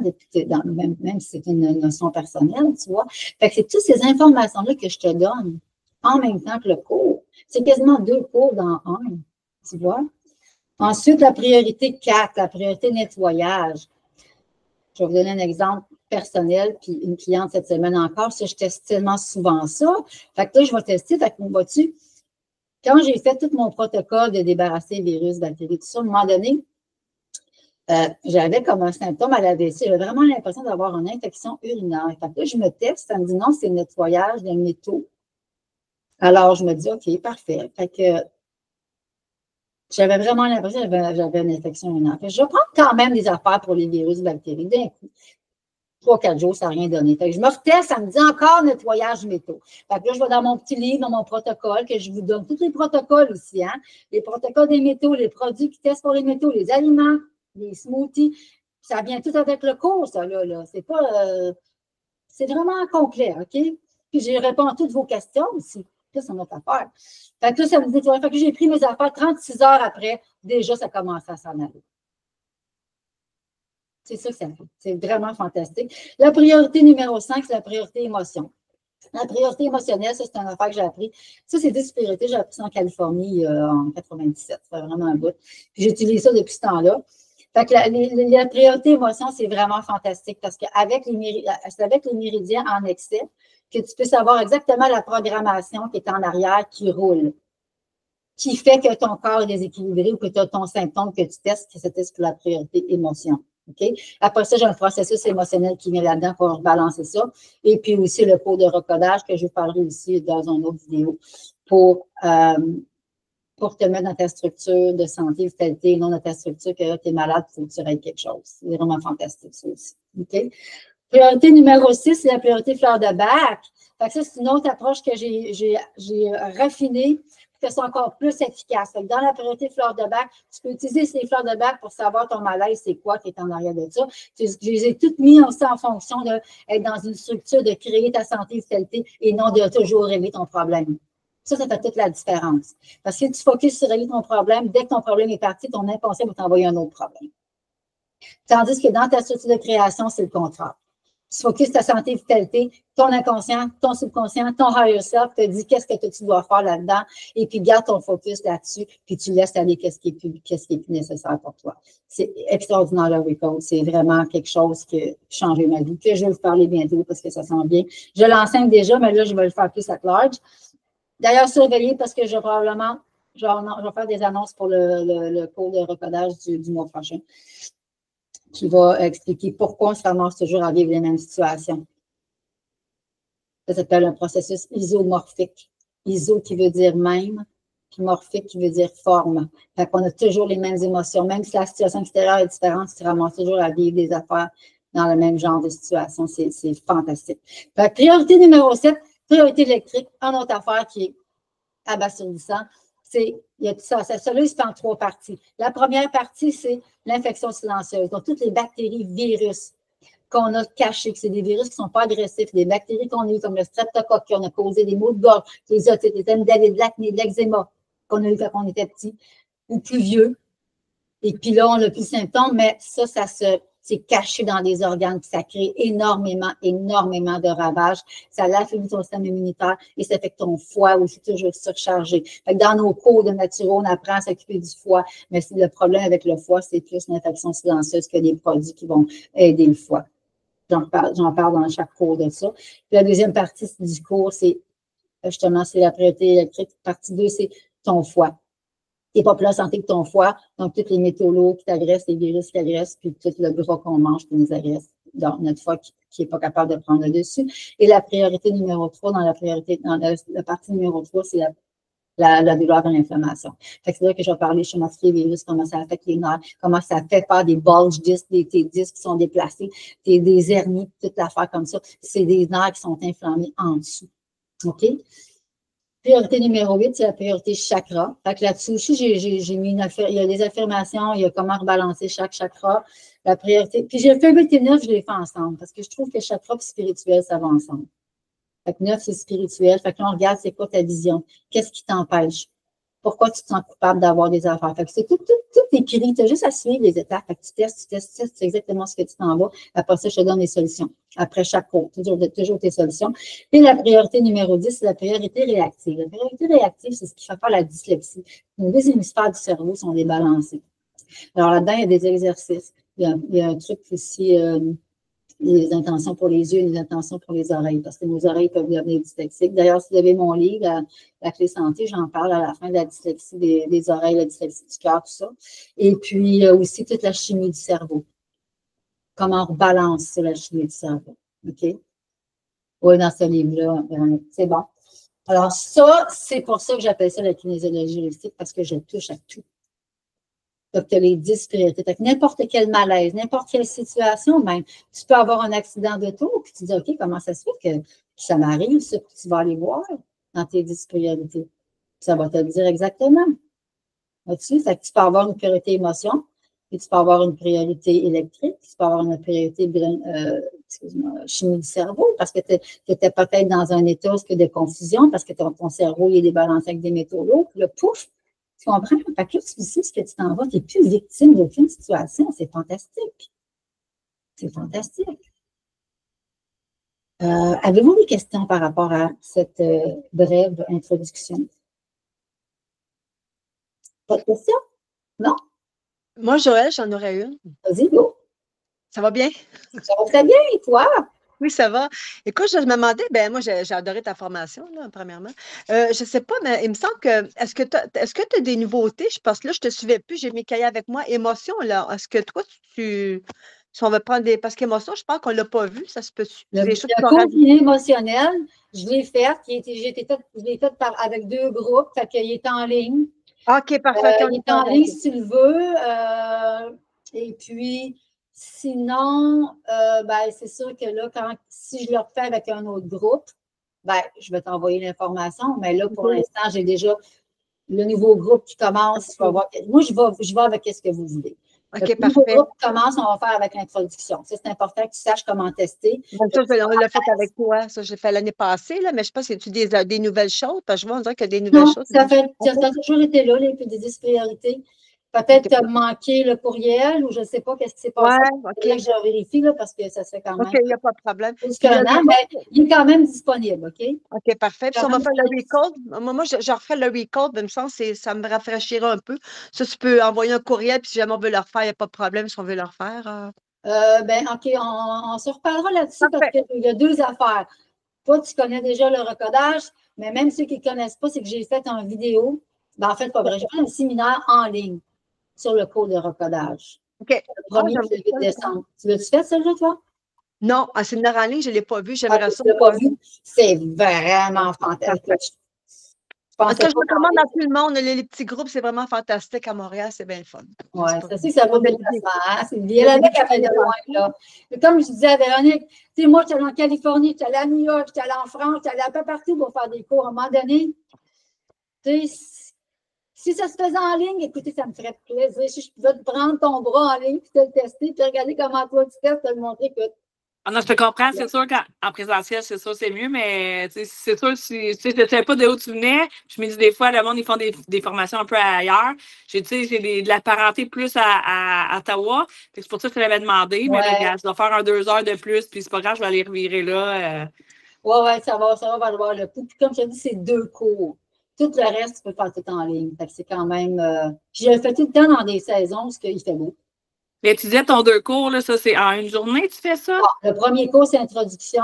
même si c'est une notion personnelle, tu vois. Fait que c'est toutes ces informations-là que je te donne en même temps que le cours. C'est quasiment 2 cours dans un, tu vois. Ensuite, la priorité 4, la priorité nettoyage. Je vais vous donner un exemple personnel, puis une cliente cette semaine encore, je teste tellement souvent ça. Fait que là, je vais tester, fait que vois-tu, quand j'ai fait tout mon protocole de débarrasser les virus, bactéries, tout ça, à un moment donné, j'avais comme un symptôme à l'AVC. J'avais vraiment l'impression d'avoir une infection urinaire. Fait que là, je me teste, ça me dit non, c'est le nettoyage des métaux. Alors, je me dis, OK, parfait. Fait que j'avais vraiment l'impression que j'avais une infection urinaire. Fait que je vais prendre quand même des affaires pour les virus, bactéries d'un coup. 3-4 jours, ça n'a rien donné. Fait que je me reteste, ça me dit encore nettoyage métaux. Fait que là, je vais dans mon petit livre, dans mon protocole, que je vous donne tous les protocoles aussi, hein? Les protocoles des métaux, les produits qui testent pour les métaux, les aliments, les smoothies. Ça vient tout avec le cours, ça, là. C'est pas. C'est vraiment complet, OK? Puis j'ai répondu à toutes vos questions aussi. Ça, c'est notre affaire. Fait que là, ça me dit, fait que j'ai pris mes affaires 36 heures après, déjà, ça commençait à s'en aller. C'est ça que ça fait. C'est vraiment fantastique. La priorité numéro 5, c'est la priorité émotion. La priorité émotionnelle, ça, c'est une affaire que j'ai appris. Ça, c'est 10 priorités. J'ai appris ça en Californie en 97. Ça fait vraiment un bout. Puis j'utilise ça depuis ce temps-là. Fait que la priorité émotion, c'est vraiment fantastique parce qu'avec les méridiens en excès, que tu peux savoir exactement la programmation qui est en arrière, qui roule, qui fait que ton corps est déséquilibré ou que tu as ton symptôme que tu testes, que c'était pour la priorité émotion. Okay? Après ça, j'ai un processus émotionnel qui vient là-dedans pour rebalancer ça. Et puis aussi le cours de recodage que je vous parlerai aussi dans une autre vidéo pour te mettre dans ta structure de santé, vitalité, non dans ta structure que tu es malade, il faut que tu règles quelque chose. C'est vraiment fantastique, ça aussi. Okay? Priorité numéro 6, c'est la priorité fleur de bac. Fait que ça, c'est une autre approche que j'ai raffinée pour que ce soit encore plus efficace. Fait que dans la priorité fleur de bac, tu peux utiliser ces fleurs de bac pour savoir ton malaise, c'est quoi qui est en arrière de ça. Je les ai toutes mis aussi en fonction d'être dans une structure, de créer ta santé, vitalité et non de toujours régler ton problème. Ça fait toute la différence. Parce que si tu focuses sur régler ton problème, dès que ton problème est parti, ton inconscient va t'envoyer un autre problème. Tandis que dans ta structure de création, c'est le contraire. Tu focuses ta santé, vitalité, ton inconscient, ton subconscient, ton higher self te dit qu'est-ce que tu dois faire là-dedans et puis garde ton focus là-dessus puis tu laisses aller qu'est-ce qui est plus nécessaire pour toi. C'est extraordinaire le Recode. C'est vraiment quelque chose qui a changé ma vie, que je vais vous parler bientôt parce que ça sent bien. Je l'enseigne déjà, mais là, je vais le faire plus à large. D'ailleurs, surveillez parce que je vais probablement, je vais faire des annonces pour le cours de recodage du mois prochain qui va expliquer pourquoi on se ramasse toujours à vivre les mêmes situations. Ça s'appelle un processus isomorphique. Iso qui veut dire même, puis morphique qui veut dire forme. Fait qu'on a toujours les mêmes émotions. Même si la situation extérieure est différente, tu te ramasses toujours à vivre des affaires dans le même genre de situation. C'est fantastique. Fait que priorité numéro 7, priorité électrique, une autre affaire qui est abasourdissant, il y a tout ça. Celui-là, il se fait en 3 parties. La première partie, c'est l'infection silencieuse. Donc, toutes les bactéries, virus qu'on a cachés, que c'est des virus qui ne sont pas agressifs, des bactéries qu'on a eues, comme le streptocoque, qui ont causé des maux de gorge, les otites, les amygdalites, de l'acné, de l'eczéma, qu'on a eu quand on était petit ou plus vieux. Et puis là, on n'a plus de symptômes, mais ça c'est caché dans des organes, puis ça crée énormément de ravages. Ça affaiblit ton système immunitaire et ça fait que ton foie aussi toujours surchargé. Fait que dans nos cours de naturo, on apprend à s'occuper du foie, mais le problème avec le foie, c'est plus une infection silencieuse que des produits qui vont aider le foie. J'en parle dans chaque cours de ça. Puis la deuxième partie du cours, c'est justement, c'est la priorité électrique. Partie 2, c'est ton foie. Tu n'es pas plus en santé que ton foie, donc tous les métaux lourds qui t'agressent, les virus qui agressent, puis tout le gras qu'on mange qui nous agresse, donc notre foie qui n'est pas capable de prendre le dessus. Et la priorité numéro 3, dans la partie numéro 3, c'est la douleur et l'inflammation. C'est là que je vais parler chez les virus, comment ça affecte les nerfs, comment ça fait faire des bulge discs, des disques qui sont déplacés, des hernies, toute l'affaire comme ça. C'est des nerfs qui sont inflammés en dessous. OK? Priorité numéro 8, c'est la priorité chakra. Fait que là-dessus aussi, j'ai mis il y a des affirmations, il y a comment rebalancer chaque chakra. La priorité. Puis j'ai fait 8 et 9, je les fais ensemble parce que je trouve que chakra et spirituel, ça va ensemble. Fait que 9, c'est spirituel. Fait que là, on regarde c'est quoi ta vision. Qu'est-ce qui t'empêche? Pourquoi tu te sens coupable d'avoir des affaires? Fait que c'est tout écrit. Tu as juste à suivre les étapes. Fait que tu testes, c'est exactement ce que tu t'en vas. Après ça, je te donne les solutions. Après chaque cours, toujours tes solutions. Et la priorité numéro 10, c'est la priorité réactive. La priorité réactive, c'est ce qui fait faire la dyslexie. Nos deux hémisphères du cerveau sont débalancés. Alors là-dedans, il y a des exercices. Il y a un truc aussi, les intentions pour les yeux et les intentions pour les oreilles, parce que nos oreilles peuvent devenir dyslexiques. D'ailleurs, si vous avez mon livre, la clé santé, j'en parle à la fin de la dyslexie des oreilles, la dyslexie du cœur, tout ça. Et puis aussi toute la chimie du cerveau. Comment on rebalance sur la chimie du cerveau. OK? Oui, dans ce livre-là, c'est bon. Alors ça, c'est pour ça que j'appelle ça la kinésiologie holistique, parce que je touche à tout. Donc, tu as les 10 priorités. Donc, n'importe quel malaise, n'importe quelle situation, même, tu peux avoir un accident d'auto, puis tu dis, OK, comment ça se fait que ça m'arrive, ça, puis tu vas aller voir dans tes 10 priorités. Ça va te le dire exactement. Là-dessus, ça fait que tu peux avoir une priorité émotion, puis tu peux avoir une priorité électrique, puis tu peux avoir une priorité chimie du cerveau, parce que tu étais peut-être dans un état de confusion, parce que ton cerveau il est débalancé avec des métaux lourds, puis là, pouf, tu comprends? Fait que là, tu sais ce que tu t'en vas, tu n'es plus victime d'aucune situation. C'est fantastique. C'est fantastique. Avez-vous des questions par rapport à cette brève introduction? Pas de questions? Non? Moi, Joël, j'en aurais une. Vas-y, go. Ça va bien? Ça va très bien, et toi? Oui, ça va. Écoute, je me demandais, moi, j'ai adoré ta formation, là, premièrement. Je ne sais pas, mais il me semble que, est-ce que tu as des nouveautés? Parce que là, je ne te suivais plus, j'ai mes cahiers avec moi. Émotion, là, est-ce que toi, si on veut prendre des. Parce qu'émotion, je pense qu'on ne l'a pas vu, ça se peut. Le contenu émotionnel, je l'ai fait, je l'ai fait avec 2 groupes, fait qu'il est en ligne. OK, parfait. Il est en ligne si tu le veux. Et puis, sinon, c'est sûr que là, si je le refais avec un autre groupe, je vais t'envoyer l'information. Mais là, pour l'instant, j'ai déjà le nouveau groupe qui commence. Moi, je vais avec ce que vous voulez. OK, le nouveau groupe qui commence, on va faire avec l'introduction. Ça, c'est important que tu saches comment tester. Ça, on l'a fait avec toi. Ça, j'ai fait l'année passée, là, mais je ne sais pas si tu as des nouvelles choses. Parce que je vois, on dirait qu'il y a des nouvelles choses. Ça a toujours été là, les 10 priorités. Peut-être que tu as manqué le courriel ou je ne sais pas qu'est-ce qui s'est passé. OK. Là que je vérifie là, parce que ça se fait quand même. OK, il n'y a pas de problème. Plus qu'un an, mais il est quand même disponible, OK? OK, parfait. Puis si on va faire le recall, moi, je referai le recall, mais il me semble que ça me rafraîchira un peu. Ça, tu peux envoyer un courriel, puis si jamais on veut le refaire, il n'y a pas de problème si on veut le refaire. OK, on se reparlera là-dessus parce qu'il y a 2 affaires. Toi, tu connais déjà le recodage, mais même ceux qui ne connaissent pas, c'est que j'ai fait une vidéo. En fait, pas vrai, j'ai fait un séminaire en ligne sur le cours de recodage. OK. Le 1er et le 8 décembre. Tu l'as-tu fait, celui-là, toi? Non, un séminaire en ligne, je ne l'ai pas vu. J'aimerais ça. Tu ne l'as pas vu? C'est vraiment fantastique. Parce que je recommande à tout le monde, les petits groupes, c'est vraiment fantastique à Montréal, c'est bien le fun. Oui, ça va bien placement. C'est bien la mec à de loin, là. Mais comme je disais à Véronique, tu sais, moi, je suis allée en Californie, je suis allée à New York, je suis allée en France, je suis allée un peu partout pour faire des cours. À un moment donné, tu sais, si ça se faisait en ligne, écoutez, ça me ferait plaisir. Si je pouvais te prendre ton bras en ligne, puis te le tester, puis regarder comment toi tu testes, te le montrer que. Ah non, je te comprends, c'est sûr qu'en présentiel, c'est sûr, c'est mieux, mais c'est sûr, si je ne savais pas de où tu venais, je me dis des fois, le monde, ils font des formations un peu ailleurs. J'ai de la parenté plus à Ottawa, c'est pour ça que je te l'avais demandé, mais là, je dois faire 2 heures de plus, puis c'est pas grave, je vais aller revirer là. Oui, ça va valoir le coup. Puis comme je te dis, c'est 2 cours. Tout le reste, tu peux faire tout en ligne. C'est quand même. Puis je le fais tout le temps dans des saisons parce qu'il fait beau. Mais tu disais ton 2 cours, là, ça, c'est en une journée, tu fais ça? Le premier cours, c'est introduction.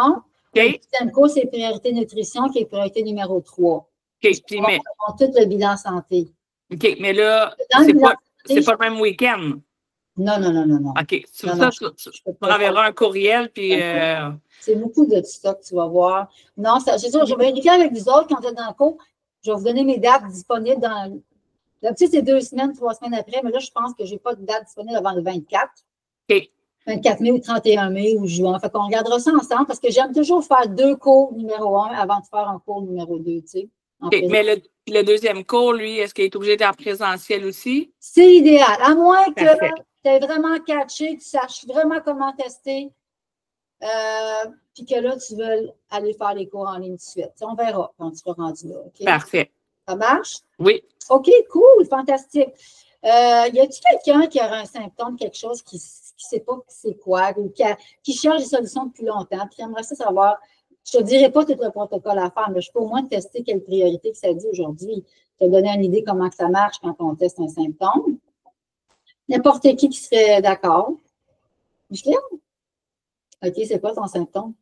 Okay. Le deuxième cours, c'est priorité nutrition, qui est priorité numéro 3. OK. Puis, on tout le bilan santé. OK, mais là, c'est pas le même week-end. Non. OK. Sur ça, tu m'enverras un courriel, puis. C'est beaucoup de stock, tu vas voir. Non, c'est sûr, je vais vérifier avec vous autres quand vous êtes dans le cours. Je vais vous donner mes dates disponibles dans. D'habitude, c'est 2 semaines, 3 semaines après, mais là, je pense que je n'ai pas de date disponible avant le 24. OK. 24 mai ou 31 mai ou juin. Fait qu'on regardera ça ensemble parce que j'aime toujours faire 2 cours numéro 1 avant de faire un cours numéro 2, tu sais. Okay. Mais le deuxième cours, lui, est-ce qu'il est obligé d'être en présentiel aussi? C'est idéal. À moins que tu aies vraiment catché, tu saches vraiment comment tester, puis que là, tu veux aller faire les cours en ligne tout de suite. On verra quand tu seras rendu là. Okay? Parfait. Ça marche? Oui. OK, cool, fantastique. Y a-t-il quelqu'un qui aura un symptôme, quelque chose qui ne sait pas c'est quoi, ou qui cherche des solutions depuis longtemps, puis aimerait ça savoir, je ne te dirai pas tout le protocole à faire, mais je peux au moins tester quelle priorité que ça dit aujourd'hui, te donner une idée comment que ça marche quand on teste un symptôme. N'importe qui serait d'accord. Micheline? OK, c'est quoi ton symptôme?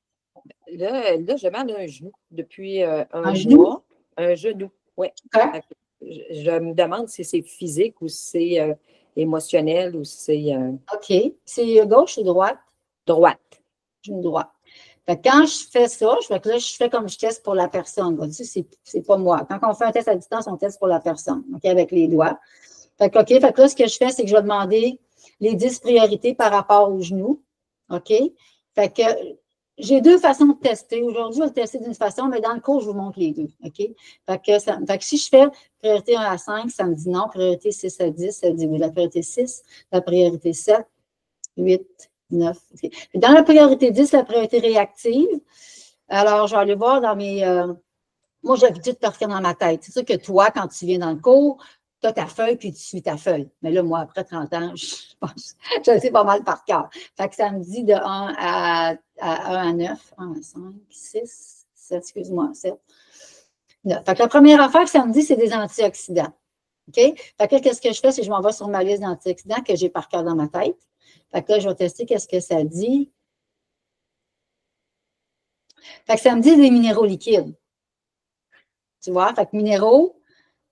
Là, j'ai mal à un genou depuis un genou? mois. Un genou, oui. Okay. Je me demande si c'est physique ou si c'est émotionnel ou si c'est. OK. C'est gauche ou droite? Droite. Genou droit. Fait que quand je fais ça, je fais comme je teste pour la personne. C'est pas moi. Quand on fait un test à distance, on teste pour la personne, OK, avec les doigts. Fait que, OK, fait que là, ce que je fais, c'est que je vais demander les 10 priorités par rapport aux genoux. OK? Fait que j'ai 2 façons de tester. Aujourd'hui, je vais le tester d'une façon, mais dans le cours, je vous montre les 2. OK? Fait que si je fais priorité 1 à 5, ça me dit non. Priorité 6 à 10, ça me dit oui. La priorité 6, la priorité 7, 8, 9. Okay. Dans la priorité 10, la priorité réactive, alors je vais aller voir dans mes. Moi, j'ai l'habitude de partir dans ma tête. C'est sûr que toi, quand tu viens dans le cours, tu as ta feuille puis tu suis ta feuille. Mais là, moi, après 30 ans, je pense, je le sais pas mal par cœur. Fait que ça me dit de 1 à 9, 1 à 5, 6, 7, excuse-moi, 7, 9. Fait que la première affaire que ça me dit, c'est des antioxydants. OK? Fait que qu'est-ce que je fais? C'est que je m'en vais sur ma liste d'antioxydants que j'ai par cœur dans ma tête. Fait que là, je vais tester qu'est-ce que ça dit. Fait que ça me dit des minéraux liquides. Tu vois? Fait que minéraux,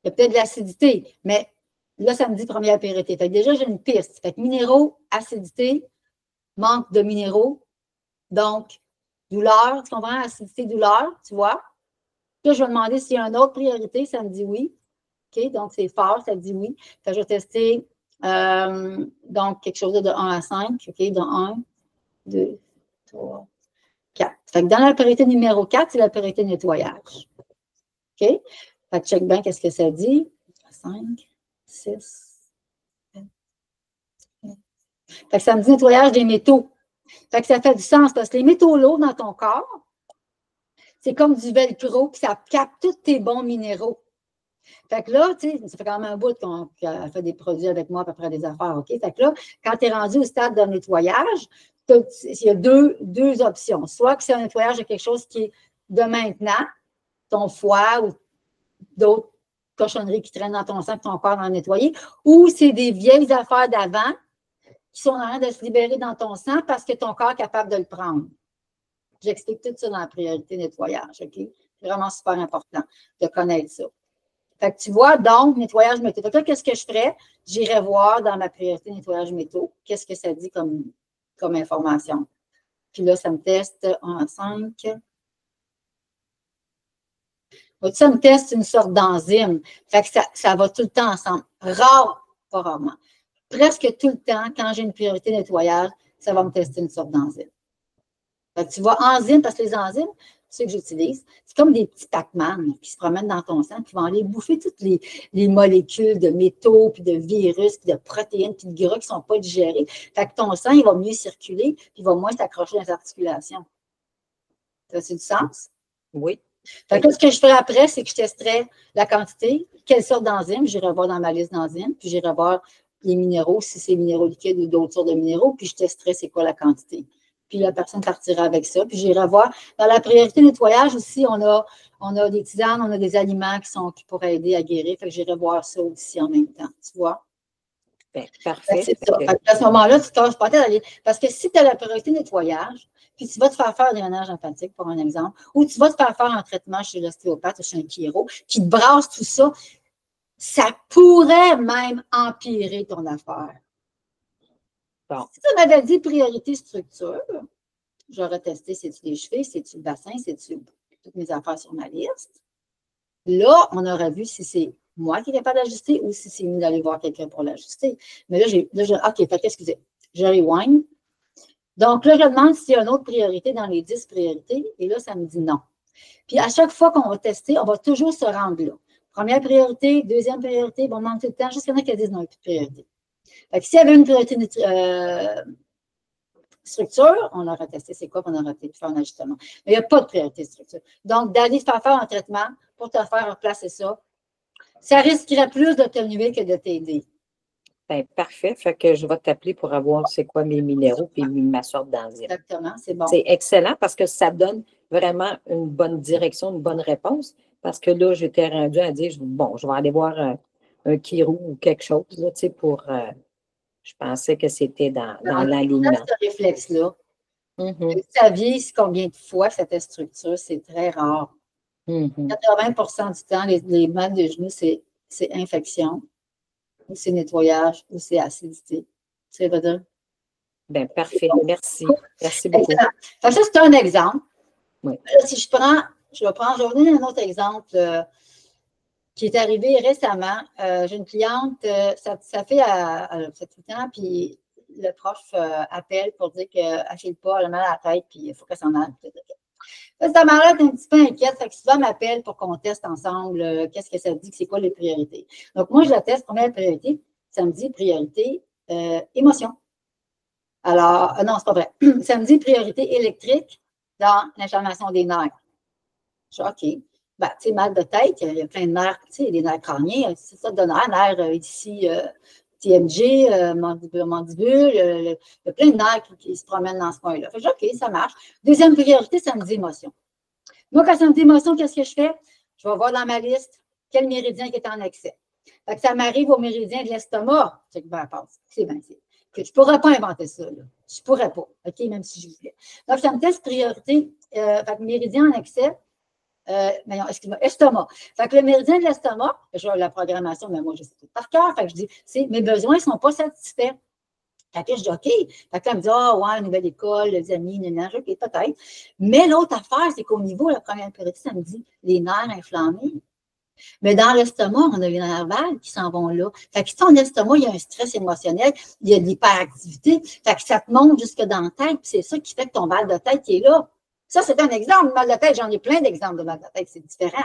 il y a peut-être de l'acidité, mais là, ça me dit première priorité. Fait que déjà, j'ai une piste. Fait que minéraux, acidité, manque de minéraux, donc douleur, tu comprends? Acidité, douleur, tu vois? Là, je vais demander s'il y a une autre priorité, ça me dit oui. OK? Donc, c'est fort, ça me dit oui. Fait que je vais tester donc quelque chose de 1 à 5. OK? De 1, 2, 3, 4. Fait que dans la priorité numéro 4, c'est la priorité nettoyage. OK? Fait que check bien qu'est-ce que ça dit. 5, 6, 7, 8. Fait que ça me dit nettoyage des métaux. Fait que ça fait du sens parce que les métaux lourds dans ton corps, c'est comme du velcro, puis ça capte tous tes bons minéraux. Fait que là, tu sais, ça fait quand même un bout qu'elle fait des produits avec moi à peu près des affaires, OK? Fait que là, quand tu es rendu au stade de nettoyage, il y a deux options. Soit que c'est un nettoyage de quelque chose qui est de maintenant, ton foie ou d'autres cochonneries qui traînent dans ton sang, que ton corps va nettoyer, ou c'est des vieilles affaires d'avant qui sont en train de se libérer dans ton sang parce que ton corps est capable de le prendre. J'explique tout ça dans la priorité nettoyage, OK? C'est vraiment super important de connaître ça. Fait que tu vois, donc, nettoyage métaux. Donc là, qu'est-ce que je ferais? J'irai voir dans ma priorité nettoyage métaux, qu'est-ce que ça dit comme information. Puis là, ça me teste 1 à 5. Ça me teste une sorte d'enzyme. Fait que ça va tout le temps ensemble. Pas rarement. Presque tout le temps, quand j'ai une priorité nettoyage, ça va me tester une sorte d'enzyme. Fait que tu vois, enzyme, parce que les enzymes, ceux que j'utilise, c'est comme des petits Pac-Man qui se promènent dans ton sang, qui vont aller bouffer toutes les molécules de métaux, puis de virus, puis de protéines, puis de gras qui ne sont pas digérés. Fait que ton sang, il va mieux circuler, puis il va moins s'accrocher dans les articulations. Ça fait du sens? Oui. Fait que ce que je ferai après, c'est que je testerai la quantité, quelle sorte d'enzymes, j'irai voir dans ma liste d'enzymes, puis j'irai voir les minéraux, si c'est minéraux liquides ou d'autres sortes de minéraux, puis je testerai c'est quoi la quantité. Puis la personne partira avec ça. Puis j'irai voir. Dans la priorité nettoyage aussi, on a des tisanes, on a des aliments qui pourraient aider à guérir. Fait que j'irai voir ça aussi en même temps. Tu vois? Bien, parfait. C'est ça. À ce moment-là, tu ne casses pas tête. Parce que si tu as la priorité nettoyage, puis tu vas te faire des drainages lymphatique, pour un exemple, ou tu vas te faire un traitement chez l'ostéopathe ou chez un chiro, qui te brasse tout ça, ça pourrait même empirer ton affaire. Bon. Si tu m'avais dit priorité structure, j'aurais testé c'est-tu les chevilles, c'est-tu le bassin, c'est-tu toutes mes affaires sur ma liste. Là, on aurait vu si c'est moi qui est capable d'ajuster ou si c'est mieux d'aller voir quelqu'un pour l'ajuster. Mais là, OK, fait excusez, je rewind. Donc là, je demande s'il y a une autre priorité dans les 10 priorités et là, ça me dit non. Puis à chaque fois qu'on va tester, on va toujours se rendre là. Première priorité, deuxième priorité, on demande tout le temps jusqu'à ce qu'il y en a qui disent non, il n'y a plus de priorité. Fait que s'il y avait une priorité structure, on aurait testé c'est quoi, on aurait peut-être fait un ajustement. Mais il n'y a pas de priorité structure. Donc, d'aller te faire un traitement pour te faire replacer ça, ça risquerait plus de te nuire que de t'aider. Bien, parfait. Fait que je vais t'appeler pour avoir c'est quoi mes minéraux puis ma sorte d'enzyme. Exactement, c'est bon. C'est excellent parce que ça donne vraiment une bonne direction, une bonne réponse. Parce que là, j'étais rendue à dire, bon, je vais aller voir un chiro ou quelque chose, là, tu sais, pour... je pensais que c'était dans l'alignement. Ce réflexe-là, vous saviez combien de fois cette structure, c'est très rare. 80% du temps, les mal de genoux, c'est infection, ou c'est nettoyage, ou c'est acidité. C'est vrai. Bien, parfait. Merci. Merci beaucoup. Ça, c'est un exemple. Oui. Là, si je vais vous donner un autre exemple. qui est arrivé récemment. J'ai une cliente, ça fait à 7-8 ans, puis le prof appelle pour dire qu'elle ne file pas, elle a mal à la tête, puis il faut qu'elle s'en aille. Ça m'a l'air un petit peu inquiète, fait que souvent, elle m'appelle pour qu'on teste ensemble qu'est-ce que ça dit, c'est quoi les priorités. Donc, moi, je la teste, première priorité, ça me dit priorité émotion. Alors, non, c'est pas vrai. Ça me dit priorité électrique dans l'inflammation des nerfs. Je dis, OK. Ben, tu sais, mal de tête, il y a plein de nerfs, tu sais, des nerfs crâniens, c'est ça de nerfs ici, TMG, mandibule, il y a plein de nerfs qui se promènent dans ce coin-là. Fait que, OK, ça marche. Deuxième priorité, ça me dit émotion. Moi, quand ça me dit émotion, qu'est-ce que je fais? Je vais voir dans ma liste quel méridien qui est en excès. Fait que ça m'arrive au méridien de l'estomac. C'est bien, je ne pourrais pas inventer ça. Là. Je ne pourrais pas, OK, même si je voulais. Donc, ça me teste priorité, fait que méridien en excès. Excuse-moi, estomac. Fait que le méridien de l'estomac, je vois la programmation, mais moi, je sais tout par cœur. Fait que je dis, mes besoins ne sont pas satisfaits. Fait que je dis, OK. Fait que là, elle me dit, ouais, nouvelle école, les amis, OK, peut-être. Mais l'autre affaire, c'est qu'au niveau de la première priorité, ça me dit les nerfs inflammés. Mais dans l'estomac, on a les nerfs vagues qui s'en vont là. Fait que si ton estomac, il y a un stress émotionnel, il y a de l'hyperactivité, fait que ça te monte jusque dans la tête, puis c'est ça qui fait que ton mal de tête qui est là. Ça, c'est un exemple de mal de tête. J'en ai plein d'exemples de mal de tête. C'est différent.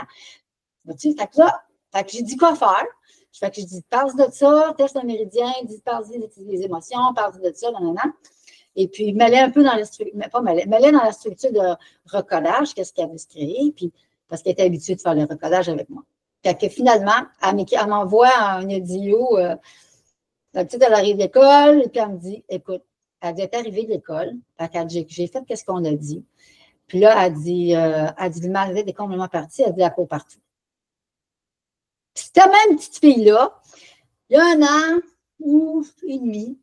Fait que là, j'ai dit quoi faire. Fait que je dis, parle de ça, teste le méridien, parle des émotions, parle de ça, nanana. Et puis, mêlait un peu dans la structure, mais pas mêlait dans la structure de recodage, qu'est-ce qu'elle veut se créer, puis parce qu'elle était habituée de faire le recodage avec moi. Fait que finalement, elle m'envoie un audio, la petite, elle arrive de l'école, et puis elle me dit, écoute, elle est arrivée de l'école, fait qu'elle dit, j'ai fait qu'est-ce qu'on a dit. Puis là, elle dit, le mal est complètement parti, elle dit, la peau partout. Puis cette même petite fille-là, il y a 1 an et demi,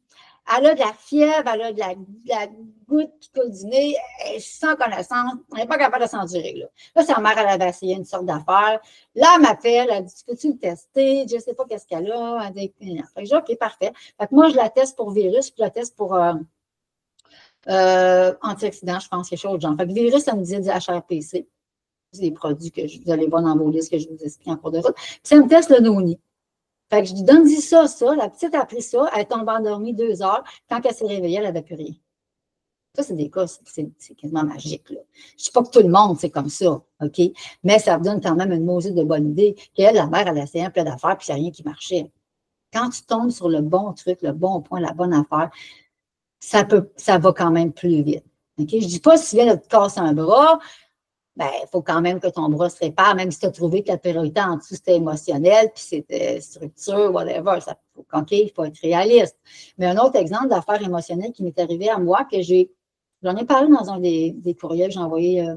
elle a de la fièvre, elle a de la goutte qui coule du nez, elle est sans connaissance, elle n'est pas capable de s'endurer. Là, sa mère, elle avait essayé une sorte d'affaire. Là, elle m'appelle, elle dit, peux-tu le tester? Je ne sais pas qu'est-ce qu'elle a. Elle dit, fait que je dis, OK, parfait. Fait que moi, je la teste pour virus, puis je la teste pour antioxydants, je pense, quelque chose de genre. Fait que le virus, ça me dit du HRPC. C'est des produits que vous allez voir dans vos listes que je vous explique en cours de route. Puis ça me teste le noni. Fait que je lui donne ça. La petite a pris ça, elle est tombée endormie 2 heures. Quand elle s'est réveillée, elle n'avait plus rien. Ça, c'est des cas, c'est quasiment magique. Là. Je ne dis pas que tout le monde, c'est comme ça, OK? Mais ça vous donne quand même une maudite de bonne idée qu'elle, la mère, elle a essayé un plein d'affaires, puis il n'y a rien qui marchait. Quand tu tombes sur le bon truc, le bon point, la bonne affaire, ça va quand même plus vite. OK? Je ne dis pas si tu viens de te casser un bras, ben, il faut quand même que ton bras se répare, même si tu as trouvé que la priorité en dessous, c'était émotionnel, puis c'était structure, whatever. OK, il faut être réaliste. Mais un autre exemple d'affaire émotionnelle qui m'est arrivé à moi, que j'en ai parlé dans un des courriels que j'ai envoyé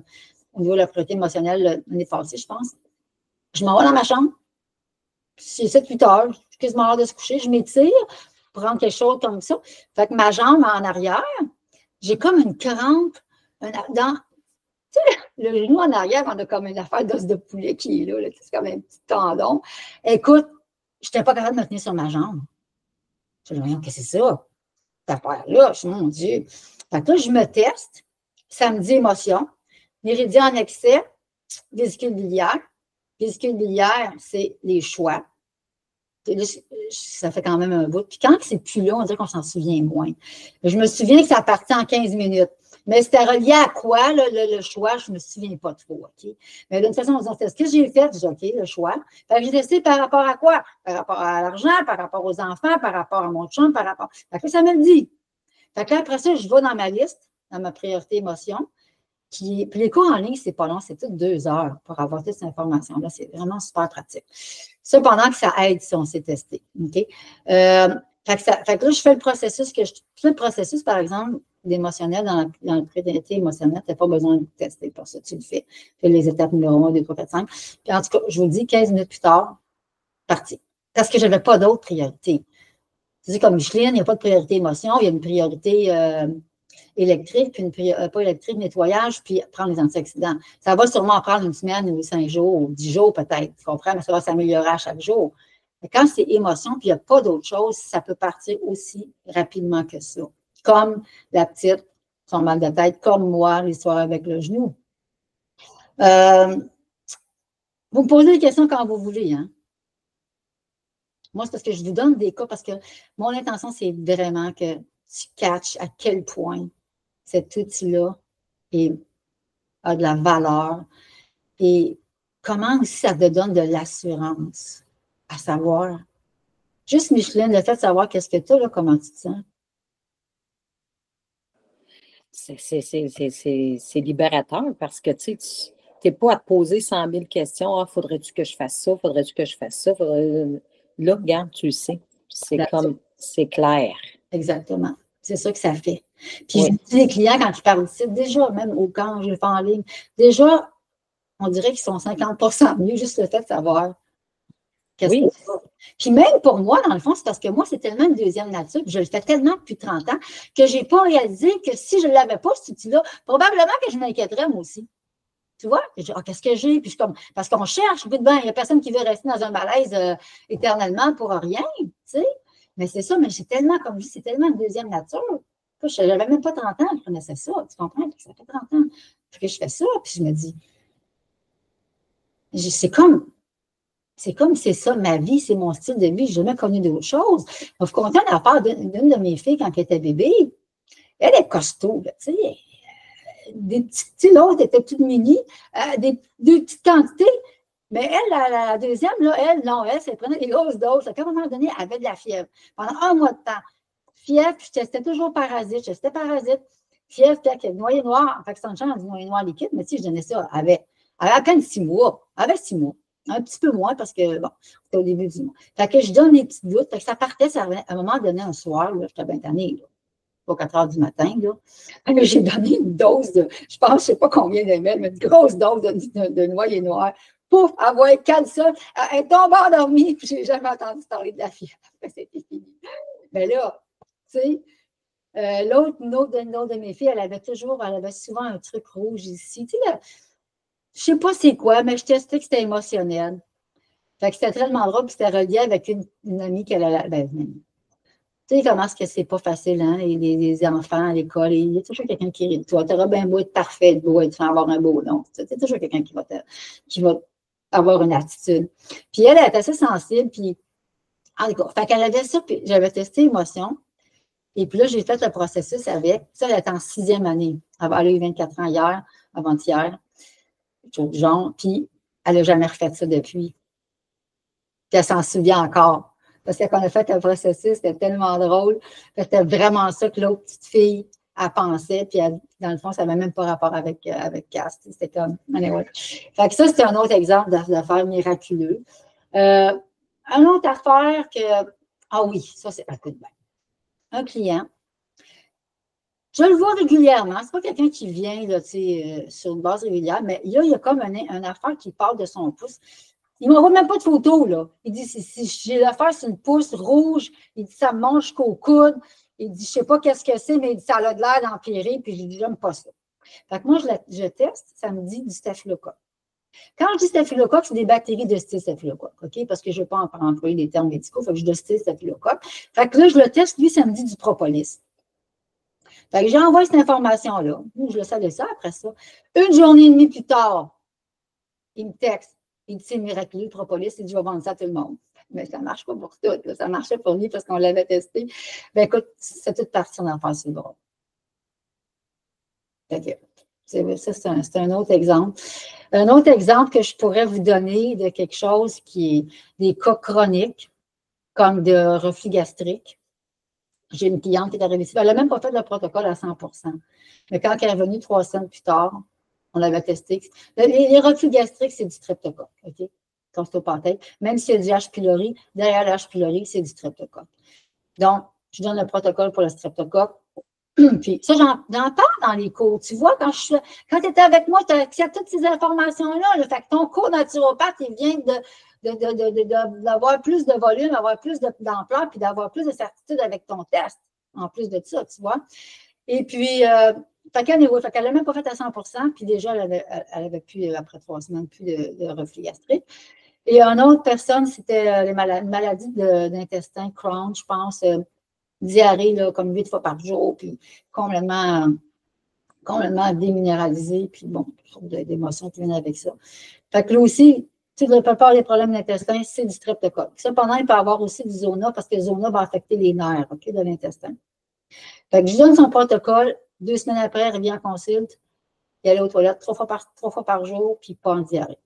au niveau de la priorité émotionnelle l'année passée, je pense. Je m'en vais dans ma chambre, c'est 7-8 heures, je suis quasiment hors de se coucher, je m'étire pour prendre quelque chose comme ça. Fait que ma jambe en arrière, j'ai comme une crampe dans. Tu sais, le genou en arrière, on a comme une affaire d'os de poulet qui est là, c'est comme un petit tendon. Écoute, je n'étais pas capable de me tenir sur ma jambe. Je me dis, qu'est-ce que c'est ça? Cette affaire-là, mon Dieu. Fait que là, je me teste. Ça me dit émotion. Méridien en excès, vésicule biliaire. Vésicule biliaire, c'est les choix. Ça fait quand même un bout. Puis quand c'est plus là, on dirait qu'on s'en souvient moins. Je me souviens que ça partait en 15 minutes. Mais c'était relié à quoi, le choix? Je ne me souviens pas trop, OK? Mais d'une façon, on se dit, ce que j'ai fait, j'ai dit, OK, le choix. Fait que j'ai testé par rapport à quoi? Par rapport à l'argent, par rapport aux enfants, par rapport à mon chum, par rapport. Fait que ça me le dit. Fait que là, après ça, je vais dans ma liste, dans ma priorité émotion. Puis les cours en ligne, c'est pas long, c'est toutes 2 heures pour avoir toute cette information-là. C'est vraiment super pratique. Cependant que ça aide si on s'est testé. OK? Fait que là, je fais le processus, par exemple, d'émotionnel dans le priorité émotionnelle, tu n'as pas besoin de tester pour ça, tu le fais. Tu fais les étapes numéro 1, 2, 3, 4, 5. Puis en tout cas, je vous le dis, 15 minutes plus tard, parti. Parce que je n'avais pas d'autres priorités. C'est comme Micheline, il n'y a pas de priorité émotion, il y a une priorité électrique, puis pas électrique, nettoyage, puis prendre les antioxydants. Ça va sûrement en prendre 1 semaine ou 5 jours, ou 10 jours peut-être, tu comprends, mais ça va s'améliorer à chaque jour. Mais quand c'est émotion, puis il n'y a pas d'autre chose, ça peut partir aussi rapidement que ça. Comme la petite, son mal de tête, comme moi, l'histoire avec le genou. Vous me posez des questions quand vous voulez, hein? Moi, c'est parce que je vous donne des cas, parce que mon intention, c'est vraiment que tu catches à quel point cet outil-là a de la valeur et comment aussi ça te donne de l'assurance, à savoir, juste Micheline, le fait de savoir qu'est-ce que tu as, là, comment tu te sens. C'est libérateur parce que tu n'es pas à te poser 100 000 questions. Ah, faudrait-tu que je fasse ça? Faudrait-tu que je fasse ça? Là, regarde, tu le sais. C'est clair. Exactement. C'est ça que ça fait. Puis, je dis les clients, quand ils parlent ici, déjà, même quand je le fais en ligne, déjà, on dirait qu'ils sont 50% mieux, juste le fait de savoir qu'est-ce que c'est. Puis même pour moi, dans le fond, c'est parce que moi, c'est tellement une deuxième nature, puis je le fais tellement depuis 30 ans, que je n'ai pas réalisé que si je ne l'avais pas, cet outil-là, probablement que je m'inquiéterais moi aussi. Tu vois? Qu'est-ce que j'ai? Puis parce qu'on cherche, il n'y a personne qui veut rester dans un malaise éternellement pour rien, tu sais. Mais c'est ça, mais c'est tellement, comme je dis, c'est tellement une deuxième nature. Je n'avais même pas 30 ans, je connaissais ça, tu comprends? Puis ça fait 30 ans que je fais ça, puis je me dis, c'est comme c'est ça, ma vie, c'est mon style de vie, je n'ai jamais connu d'autre chose. Je vous conter une affaire d'une de mes filles quand elle était bébé. Elle est costaud, tu sais. Des petites, l'autre était toute mini, deux petites quantités. Mais elle, la deuxième, là, elle prenait des grosses doses. À un moment donné, elle avait de la fièvre. Pendant un mois de temps. Fièvre, puis je testais toujours parasite. Je testais parasite. Fièvre, puis avec noyer noir. Fait que sans chance, du noyer noir liquide, mais si je donnais ça, elle avait à peine 6 mois. Elle avait 6 mois. Un petit peu moins parce que, bon, c'était au début du mois. Fait que je donne des petites gouttes. Fait que ça partait, ça revenait. À un moment donné, un soir, là, j'étais bien tannée, là. Pas 4 heures du matin, là. J'ai donné une dose de, je pense, je ne sais pas combien d'ML, mais une grosse dose de noyer noir. Pouf, avoir calme ça. Elle tombe endormie, puis je n'ai jamais entendu parler de la fièvre. C'était fini. Mais là, tu sais, une autre de mes filles, elle avait souvent un truc rouge ici. Tu sais, je ne sais pas c'est quoi, mais je testais que c'était émotionnel. Fait que c'était tellement drôle, puis c'était relié avec une amie qu'elle a. Tu sais comment est-ce que c'est pas facile, hein? Les enfants à l'école, il y a toujours quelqu'un qui rit de toi. Tu auras bien beau être parfait, beau être avoir un beau nom. C'est toujours quelqu'un qui va avoir une attitude. Puis elle est assez sensible, puis en tout cas, fait qu'elle avait ça, puis j'avais testé émotion. Et puis là, j'ai fait le processus avec. Ça, elle était en 6e année. Elle a eu 24 ans hier, avant-hier. Genre, puis elle n'a jamais refait ça depuis. Puis elle s'en souvient encore. Parce que quand on a fait le processus, c'était tellement drôle. C'était vraiment ça que l'autre petite fille, elle pensait. Puis dans le fond, ça n'avait même pas rapport avec Cass. C'était comme. Anyway. Fait que ça, c'était un autre exemple d'affaire miraculeux. Une autre affaire que. Ah oui, ça, c'est un coup de bain. Un client. Je le vois régulièrement. Ce n'est pas quelqu'un qui vient là, sur une base régulière, mais il y a comme une affaire qui part de son pouce. Il ne m'envoie même pas de photo, là. Il dit, si j'ai l'affaire sur une pouce rouge, il dit, ça me mange jusqu'au coude. Il dit, je ne sais pas qu'est-ce que c'est, mais il dit, ça a l'air d'empirer, puis je dis, j'aime pas ça. Fait que moi, je teste, ça me dit du staphylocoque. Quand je dis staphylocoque, c'est des bactéries de style staphylocoque, OK? Parce que je ne veux pas employer des termes médicaux, fait que je de style staphylocoque. Fait que là, je le teste, lui, ça me dit du propolis. Fait que j'envoie cette information-là. Je le savais ça après ça. Une journée et demie plus tard, il me texte. Il dit, c'est miraculeux, le propolis. Il dit, je vais vendre ça à tout le monde. Mais ça ne marche pas pour tout. Là. Ça marchait pour lui parce qu'on l'avait testé. Ben écoute, c'est toute partie en enfance, c'est bon. Ça, c'est un autre exemple. Un autre exemple que je pourrais vous donner de quelque chose qui est des cas chroniques, comme de reflux gastrique. J'ai une cliente qui est arrivée ici. Elle n'a même pas fait le protocole à 100%. Mais quand elle est revenue 3 semaines plus tard, on l'avait testé. Les reflux gastriques, c'est du streptocoque, OK? Constipation. Même s'il y a du H. pylori, derrière le H. pylori, c'est du streptocoque. Donc, je donne le protocole pour le streptocoque. Puis ça, j'en parle dans les cours. Tu vois, quand tu étais avec moi, tu as accès à toutes ces informations-là. Là. Fait que ton cours naturopathe, il vient d'avoir plus de volume, d'avoir plus d'ampleur, puis d'avoir plus de certitude avec ton test, en plus de ça, tu vois. Et puis, fait qu'elle n'a même pas fait à 100%, puis déjà, elle avait plus, après 3 semaines, plus de reflux gastrique. Et une autre personne, c'était une maladie d'intestin, Crohn, je pense, diarrhée, là, comme 8 fois par jour, puis complètement déminéralisée, puis bon, toutes sortes d'émotions qui viennent avec ça. Fait que là aussi, la plupart des problèmes d'intestin, c'est du streptocoque. Cependant, il peut y avoir aussi du zona parce que le zona va affecter les nerfs, OK, de l'intestin. Fait que je donne son protocole. 2 semaines après, elle revient en consulte. Il allait aux toilettes 3 fois par jour, puis pas en diarrhée.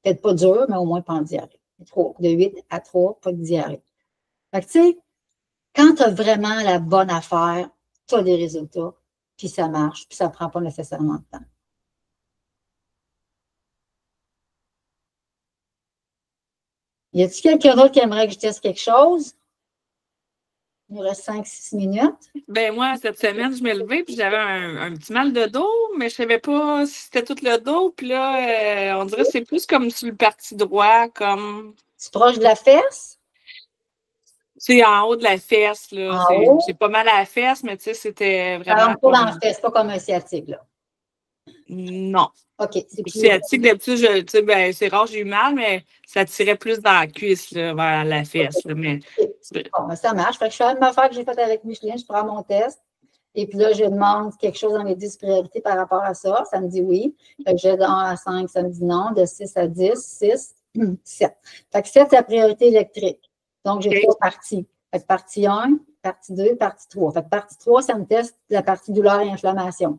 Peut-être pas dur, mais au moins pas en diarrhée. De 8 à 3, pas de diarrhée. Fait que, tu sais, quand tu as vraiment la bonne affaire, tu as des résultats, puis ça marche, puis ça ne prend pas nécessairement de temps. Y a-t-il quelqu'un d'autre qui aimerait que je teste quelque chose? Il nous reste 5-6 minutes. Ben moi, cette semaine, je m'ai levée puis j'avais un petit mal de dos, mais je ne savais pas si c'était tout le dos. Puis là, on dirait que c'est plus comme sur le parti droit, comme... Tu proche de la fesse? C'est en haut de la fesse, là. J'ai pas mal à la fesse, mais tu sais, c'était vraiment... Ça rentre pas dans la fesse, pas comme un sciatique, là. Non. OK. Le sciatique, d'habitude, tu sais, ben, c'est rare, j'ai eu mal, mais ça tirait plus dans la cuisse, là, vers la fesse. Là, mais... Bon, ben, ça marche. Fait que je fais la même affaire que j'ai faite avec Micheline, je prends mon test. Et puis là, je demande quelque chose dans mes 10 priorités par rapport à ça. Ça me dit oui. Fait que j'ai de 1 à 5, ça me dit non. De 6 à 10, 6, 7. Fait que 7, c'est la priorité électrique. Donc, j'ai 3 parties. Fait que partie 1, partie 2, partie 3. Fait que partie 3, ça me teste la partie douleur et inflammation.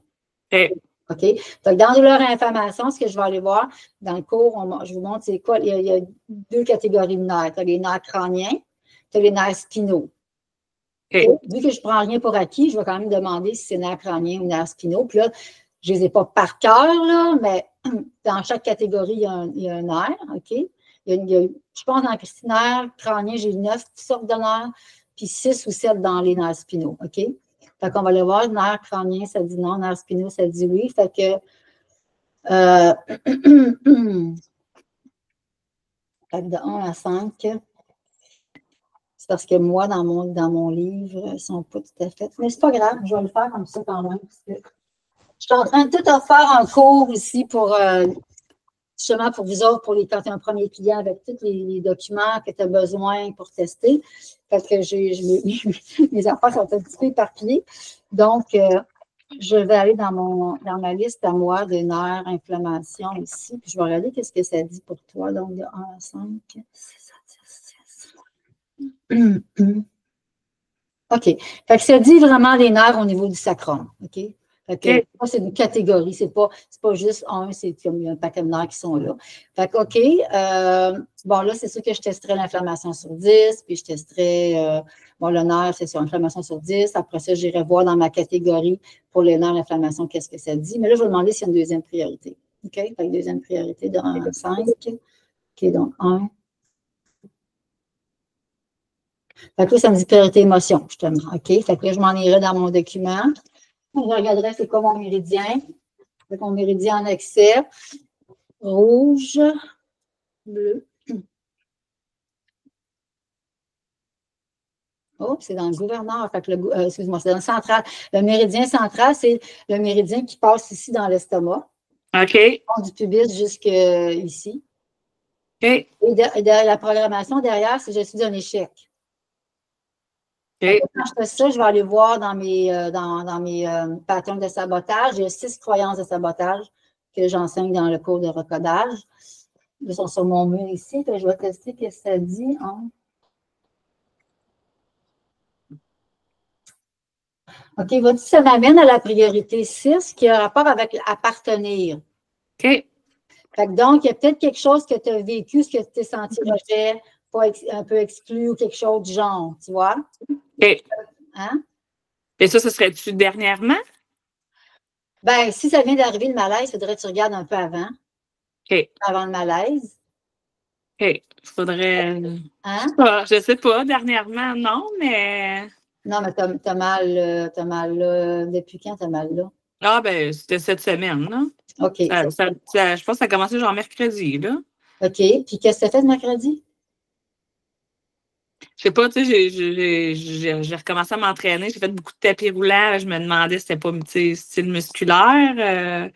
OK? Fait que dans douleur et inflammation, ce que je vais aller voir dans le cours, je vous montre c'est quoi. Il y a 2 catégories de nerfs. Tu as les nerfs crâniens, tu as les nerfs spinaux. Okay. Vu que je ne prends rien pour acquis, je vais quand même demander si c'est nerfs crâniens ou nerfs spinaux. Puis là, je ne les ai pas par cœur, là, mais dans chaque catégorie, il y a un nerf. OK? Je pense dans le nerf crânien, j'ai 9 sortes de nerfs, puis 6 ou 7 dans les nerfs spinaux. OK? Fait qu'on va aller voir, nerf crânien, ça dit non, nerf spinaux, ça dit oui. Fait que de 1 à 5, c'est parce que moi, dans mon livre, ils ne sont pas tout à fait. Mais c'est pas grave, je vais le faire comme ça quand même. Parce que je suis en train de tout faire un cours ici pour justement pour vous autres, quand tu es un premier client avec tous les documents que tu as besoin pour tester. Parce que mes affaires sont un petit peu éparpillées. Donc, je vais aller dans ma liste à moi de nerfs, inflammation ici. Puis je vais regarder qu'est-ce que ça dit pour toi. Donc, de 1 à 5, 6 à 10, 6. OK. Fait que ça dit vraiment les nerfs au niveau du sacrum. OK? Fait que c'est une catégorie, c'est pas juste c'est comme il y a un paquet de nerfs qui sont là. Fait que, OK, bon, là, c'est sûr que je testerai l'inflammation sur 10, puis je testerai, le nerf, c'est sur l'inflammation sur 10. Après ça, j'irai voir dans ma catégorie pour les nerfs, l'inflammation, qu'est-ce que ça dit. Mais là, je vais demander s'il y a une deuxième priorité. OK? Fait que deuxième priorité de 1 à 5. OK, donc 1. Fait que là, ça me dit priorité émotion, justement. OK? Fait que là, je m'en irai dans mon document. Je regarderai c'est quoi mon méridien. Fait mon méridien en excès. Rouge, bleu. Oh, c'est dans le gouverneur. Fait que excuse-moi, c'est dans le central. Le méridien central, c'est le méridien qui passe ici dans l'estomac. OK. Du pubis jusqu'ici. OK. Et la programmation derrière, c'est je suis un échec. Okay. Quand je fais ça, je vais aller voir dans mes patterns de sabotage. Il y a 6 croyances de sabotage que j'enseigne dans le cours de recodage. Ils sont sur mon mur ici. Je vais tester ce que ça dit. Hein. OK, ça m'amène à la priorité 6 qui a rapport avec appartenir. OK. Donc, il y a peut-être quelque chose que tu as vécu, ce que tu t'es senti rejet, pas un peu exclu ou quelque chose du genre, tu vois? OK. Hein? Et ça serait-tu dernièrement? Bien, si ça vient d'arriver le malaise, il faudrait que tu regardes un peu avant. OK. Avant le malaise. OK. Il faudrait. Hein? Je ne sais pas, dernièrement, non, mais. Non, mais t'as mal là. Depuis quand t'as mal là? Ah, ben, c'était cette semaine, là. OK. Je pense que ça a commencé genre mercredi, là. OK. Puis qu'est-ce que tu as fait le mercredi? Je sais pas, tu sais, j'ai recommencé à m'entraîner. J'ai fait beaucoup de tapis roulants. Je me demandais si c'était pas, tu sais, style musculaire.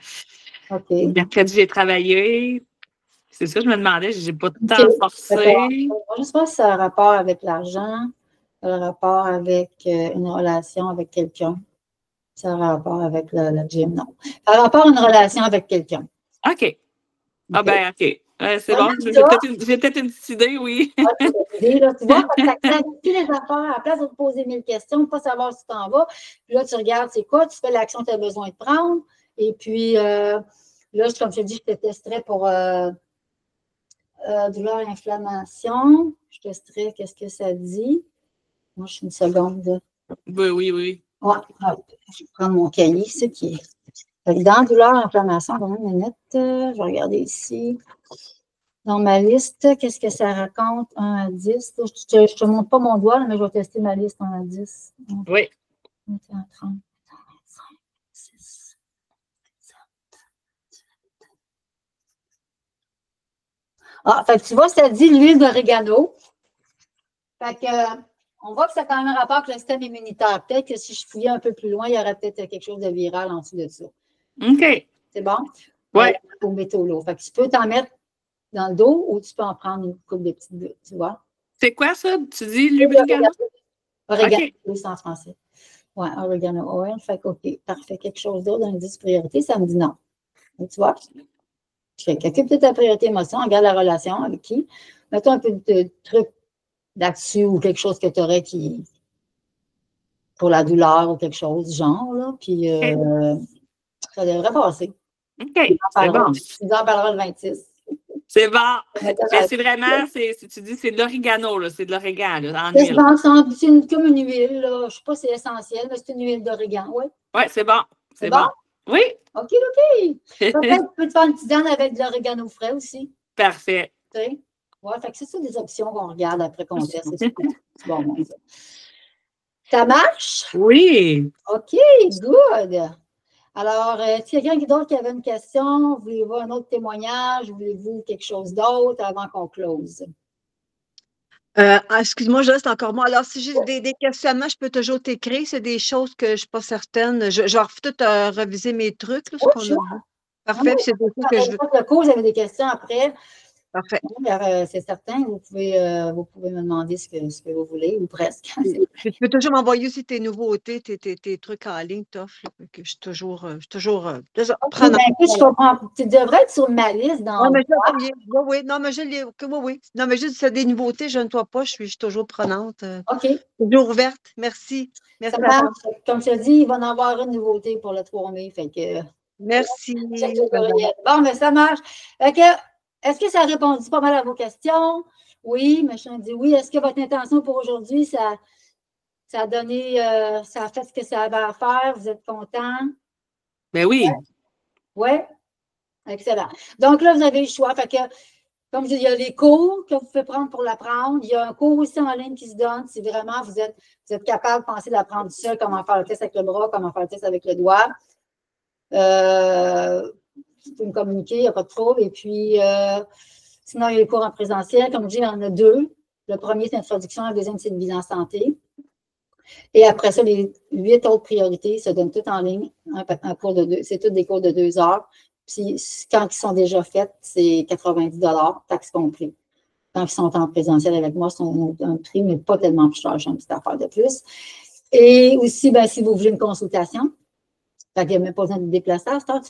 OK. Mercredi, j'ai travaillé. C'est ça, je me demandais, j'ai pas de temps forcé. Je ne sais pas si ça a un rapport avec l'argent, ça a un rapport avec une relation avec quelqu'un. Ça a un rapport avec le gym, non. Ça a un rapport à une relation avec quelqu'un. OK. Ah ben, OK. C'est bon, j'ai peut-être une petite idée, oui. Là, tu vois, tu accélères les affaires à la place de te poser 1000 questions, de ne pas savoir si tu t'en vas. Puis là, tu regardes c'est quoi, tu fais l'action que tu as besoin de prendre. Et puis, là, comme je te dis, je te testerai pour douleur, inflammation. Je testerai qu'est-ce que ça dit. Moi, je suis une seconde. Oui. Ouais, je vais prendre mon cahier, c'est qui est. Dans douleur, inflammation, dans une minute, je vais regarder ici. Dans ma liste, qu'est-ce que ça raconte? 1 à 10. Je ne te montre pas mon doigt, mais je vais tester ma liste 1 à 10. Oui. 21, 30, 25, 26, 27. Fait que tu vois, ça dit l'huile d'orégano. Fait que, on voit que ça a quand même un rapport avec le système immunitaire. Peut-être que si je fouillais un peu plus loin, il y aurait peut-être quelque chose de viral en dessous de ça. OK. C'est bon? Oui. Au métaux. Fait que tu peux t'en mettre dans le dos ou tu peux en prendre une couple de petites gouttes, tu vois? C'est quoi ça? Tu dis l'oregano? Oregano, OK. oui, c'est en français. Oui, oregano oil. Fait que, OK, parfait. Quelque chose d'autre dans les 10 priorités, ça me dit non. Donc, tu vois? Je fais occupe de ta priorité émotion, regarde la relation avec qui. Mets-toi un peu de trucs là-dessus ou quelque chose que tu aurais qui. Pour la douleur ou quelque chose du genre, là. Puis, ça devrait passer. OK. C'est bon. Tu en parleras le 26. C'est bon. Mais c'est vraiment, tu dis, c'est de l'orégano, là. C'est de l'origan, là, en C'est huile. comme une huile, là. Je ne sais pas si c'est essentiel, mais c'est une huile d'origan, oui. Oui, c'est bon. C'est bon? Oui. OK. Peut-être tu peux te faire une tisane avec de l'orégano frais aussi. Parfait. Tu sais? Ouais, fait que c'est ça des options qu'on regarde après qu'on teste. C'est bon, ça. Ça marche? Oui. OK, good. Alors, est-ce qu'il y a quelqu'un d'autre qui avait une question? Voulez-vous un autre témoignage? Voulez-vous quelque chose d'autre avant qu'on close? Excuse-moi, je reste encore moi. Alors, si j'ai des questionnements, je peux toujours t'écrire. C'est des choses que je ne suis pas certaine. Je vais tout reviser mes trucs. Là, ce qu'on a vu. Parfait. Puis c'est des choses que je veux. Le cours, j'avais des questions après. Parfait. C'est certain, vous pouvez me demander ce que vous voulez, ou presque. Tu peux toujours m'envoyer aussi tes nouveautés, tes trucs en ligne, t'offres. Que je suis toujours prenant. Je comprends. Tu devrais être sur ma liste dans. Non, mais oui. Non, mais je l'ai. Oui. Non, mais juste, c'est des nouveautés, je ne dois pas, je suis toujours prenante. OK. Toujours ouverte. Merci. Ça marche. Comme je te dis, il va en avoir une nouveauté pour le 3 mai. Fait que, merci. Bon, mais ça marche. Fait que, est-ce que ça a répondu pas mal à vos questions? Oui, machin dit oui. Est-ce que votre intention pour aujourd'hui, ça a donné, ça a fait ce que ça avait à faire? Vous êtes content? Ben oui. Oui? Excellent. Donc là, vous avez le choix. Fait que, comme je dis, il y a les cours que vous pouvez prendre pour l'apprendre. Il y a un cours aussi en ligne qui se donne si vraiment vous êtes capable de penser d'apprendre seul, comment faire le test avec le bras, comment faire le test avec le doigt. Tu peux me communiquer, il n'y a pas de trouble. Et puis, sinon, il y a les cours en présentiel. Comme je dis, il y en a 2. Le premier, c'est introduction. Le deuxième, c'est une bilan santé. Et après ça, les 8 autres priorités se donnent toutes en ligne. C'est tous des cours de 2 heures. Puis, quand ils sont déjà faits, c'est 90 $, taxes comprises. Quand ils sont en présentiel avec moi, c'est un prix, mais pas tellement plus cher. J'ai une petite affaire de plus. Et aussi, ben, si vous voulez une consultation, il n'y a même pas besoin de déplacer à ce temps,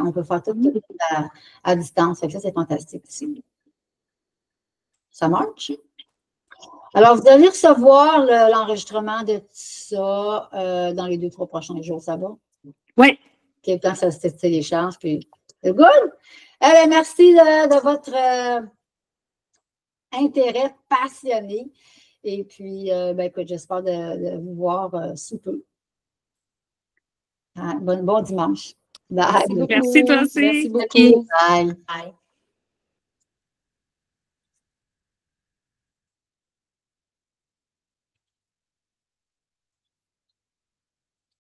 on peut faire tout à distance. Fait que ça, c'est fantastique aussi. Ça marche? Alors, vous allez recevoir l'enregistrement de tout ça dans les 2-3 prochains jours, ça va? Oui. Okay, quand ça se télécharge, puis c'est good? Eh bien, merci de votre intérêt passionné. Et puis, ben, écoute, j'espère de vous voir sous peu. Bon dimanche. Bye. Merci toi aussi. Merci beaucoup. Bye. Bye.